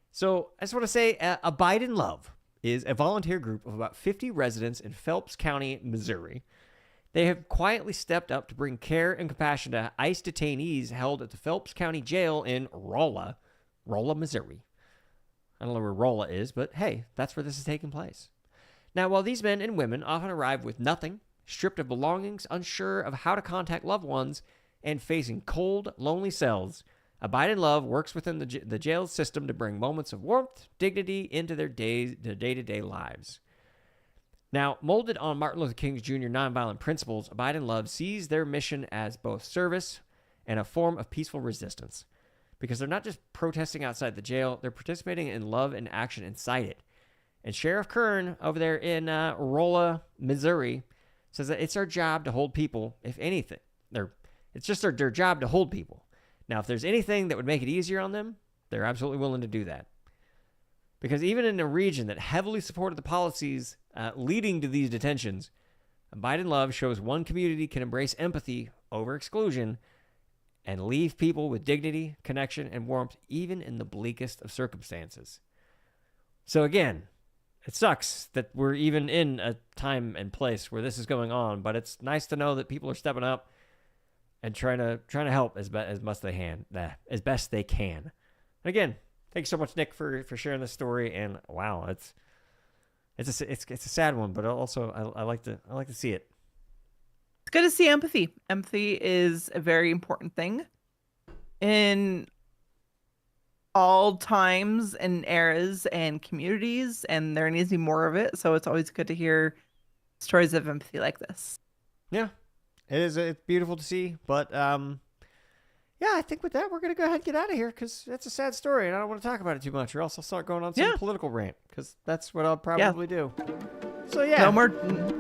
So I just want to say, Abide in Love is a volunteer group of about 50 residents in Phelps County, Missouri. They have quietly stepped up to bring care and compassion to ICE detainees held at the Phelps County Jail in Rolla, Missouri. I don't know where Rolla is, but hey, that's where this is taking place. Now, while these men and women often arrive with nothing, stripped of belongings, unsure of how to contact loved ones, and facing cold, lonely cells, Abide in Love works within the jail system to bring moments of warmth, dignity into their day-to-day lives. Now, molded on Martin Luther King Jr. nonviolent principles, Abide in Love sees their mission as both service and a form of peaceful resistance. Because they're not just protesting outside the jail, they're participating in love and action inside it. And Sheriff Kern over there in Rolla, Missouri, says that it's our job to hold people, if anything. It's just their job to hold people. Now, if there's anything that would make it easier on them, they're absolutely willing to do that. Because even in a region that heavily supported the policies leading to these detentions, Abide in Love shows one community can embrace empathy over exclusion and leave people with dignity, connection, and warmth, even in the bleakest of circumstances. So again, it sucks that we're even in a time and place where this is going on, but it's nice to know that people are stepping up and trying to help as best they can. Again, thanks so much, Nick, for sharing this story. And wow, it's a sad one, but also I like to see it. It's good to see empathy. Empathy is a very important thing in all times and eras and communities, and there needs to be more of it. So it's always good to hear stories of empathy like this. Yeah, it is. It's beautiful to see, but yeah, I think with that we're gonna go ahead and get out of here because that's a sad story, and I don't want to talk about it too much, or else I'll start going on some political rant because that's what I'll probably do. So yeah, no more.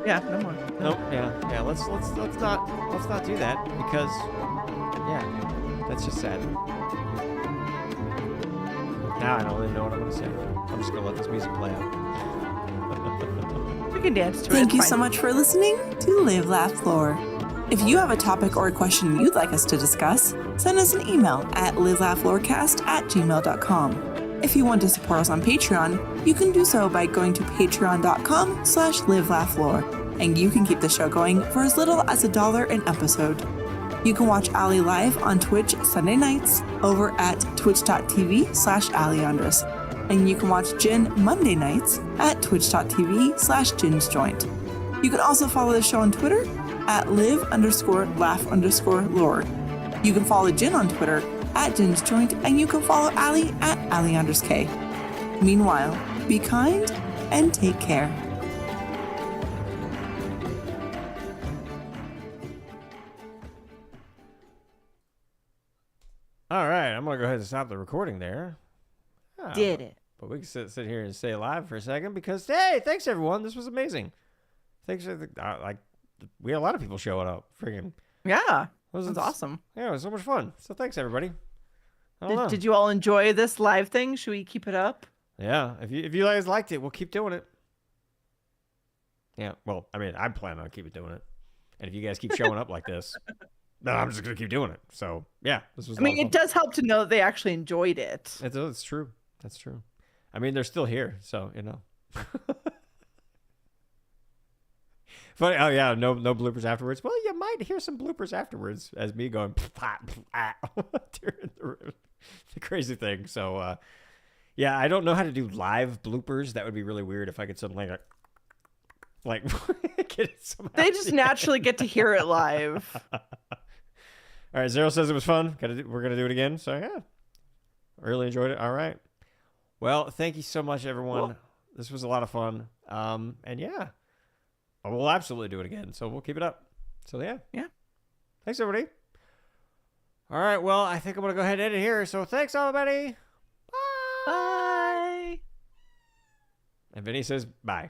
Yeah, no more. Nope. Yeah. Let's not do that because yeah, that's just sad. Now I don't really know what I'm going to say. I'm just going to let this music play out. We can dance to it. Thank you so much for listening to Live, Laugh, Lore. If you have a topic or a question you'd like us to discuss, send us an email at livelaughlorecast@gmail.com. If you want to support us on Patreon, you can do so by going to patreon.com/livelaughLore, and you can keep the show going for as little as $1 an episode. You can watch Ali live on Twitch Sunday nights over at twitch.tv/AliAndres. And you can watch Jin Monday nights at twitch.tv/JinsJoint. You can also follow the show on Twitter at live_laugh_lore. You can follow Jin on Twitter at JinsJoint, and you can follow Ali at AliAndresK. Meanwhile, be kind and take care. All right, I'm going to go ahead and stop the recording there. Did it. But we can sit here and stay live for a second because, hey, thanks everyone. This was amazing. Thanks for we had a lot of people showing up. Freaking Yeah, that's awesome. Yeah, it was so much fun. So thanks everybody. I don't know. Did you all enjoy this live thing? Should we keep it up? Yeah, if you guys liked it, we'll keep doing it. Yeah, well, I mean, I'm planning on keeping doing it. And if you guys keep showing up like this, then I'm just going to keep doing it. So, yeah, this was I mean, it does help to know that they actually enjoyed it. It's true. That's true. I mean, they're still here, so, Funny. Oh, yeah, no bloopers afterwards. Well, you might hear some bloopers afterwards as me going during the crazy thing. So, yeah, I don't know how to do live bloopers. That would be really weird if I could suddenly like get it somehow. They just naturally get to hear it live. All right, Zero says it was fun. We're gonna do it again. So yeah, really enjoyed it. All right. Well, thank you so much, everyone. Cool. This was a lot of fun. And yeah, we'll absolutely do it again. So we'll keep it up. So yeah. Thanks, everybody. All right. Well, I think I'm gonna go ahead and end it here. So thanks, everybody. Bye. And Vinny says bye.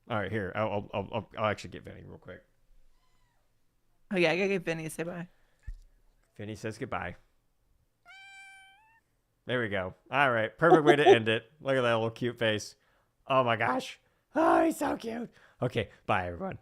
All right, here. I'll actually get Vinny real quick. Oh yeah, I gotta get Vinny to say bye. Vinny says goodbye. There we go. All right, perfect way to end it. Look at that little cute face. Oh my gosh. Oh, he's so cute. Okay, bye everyone.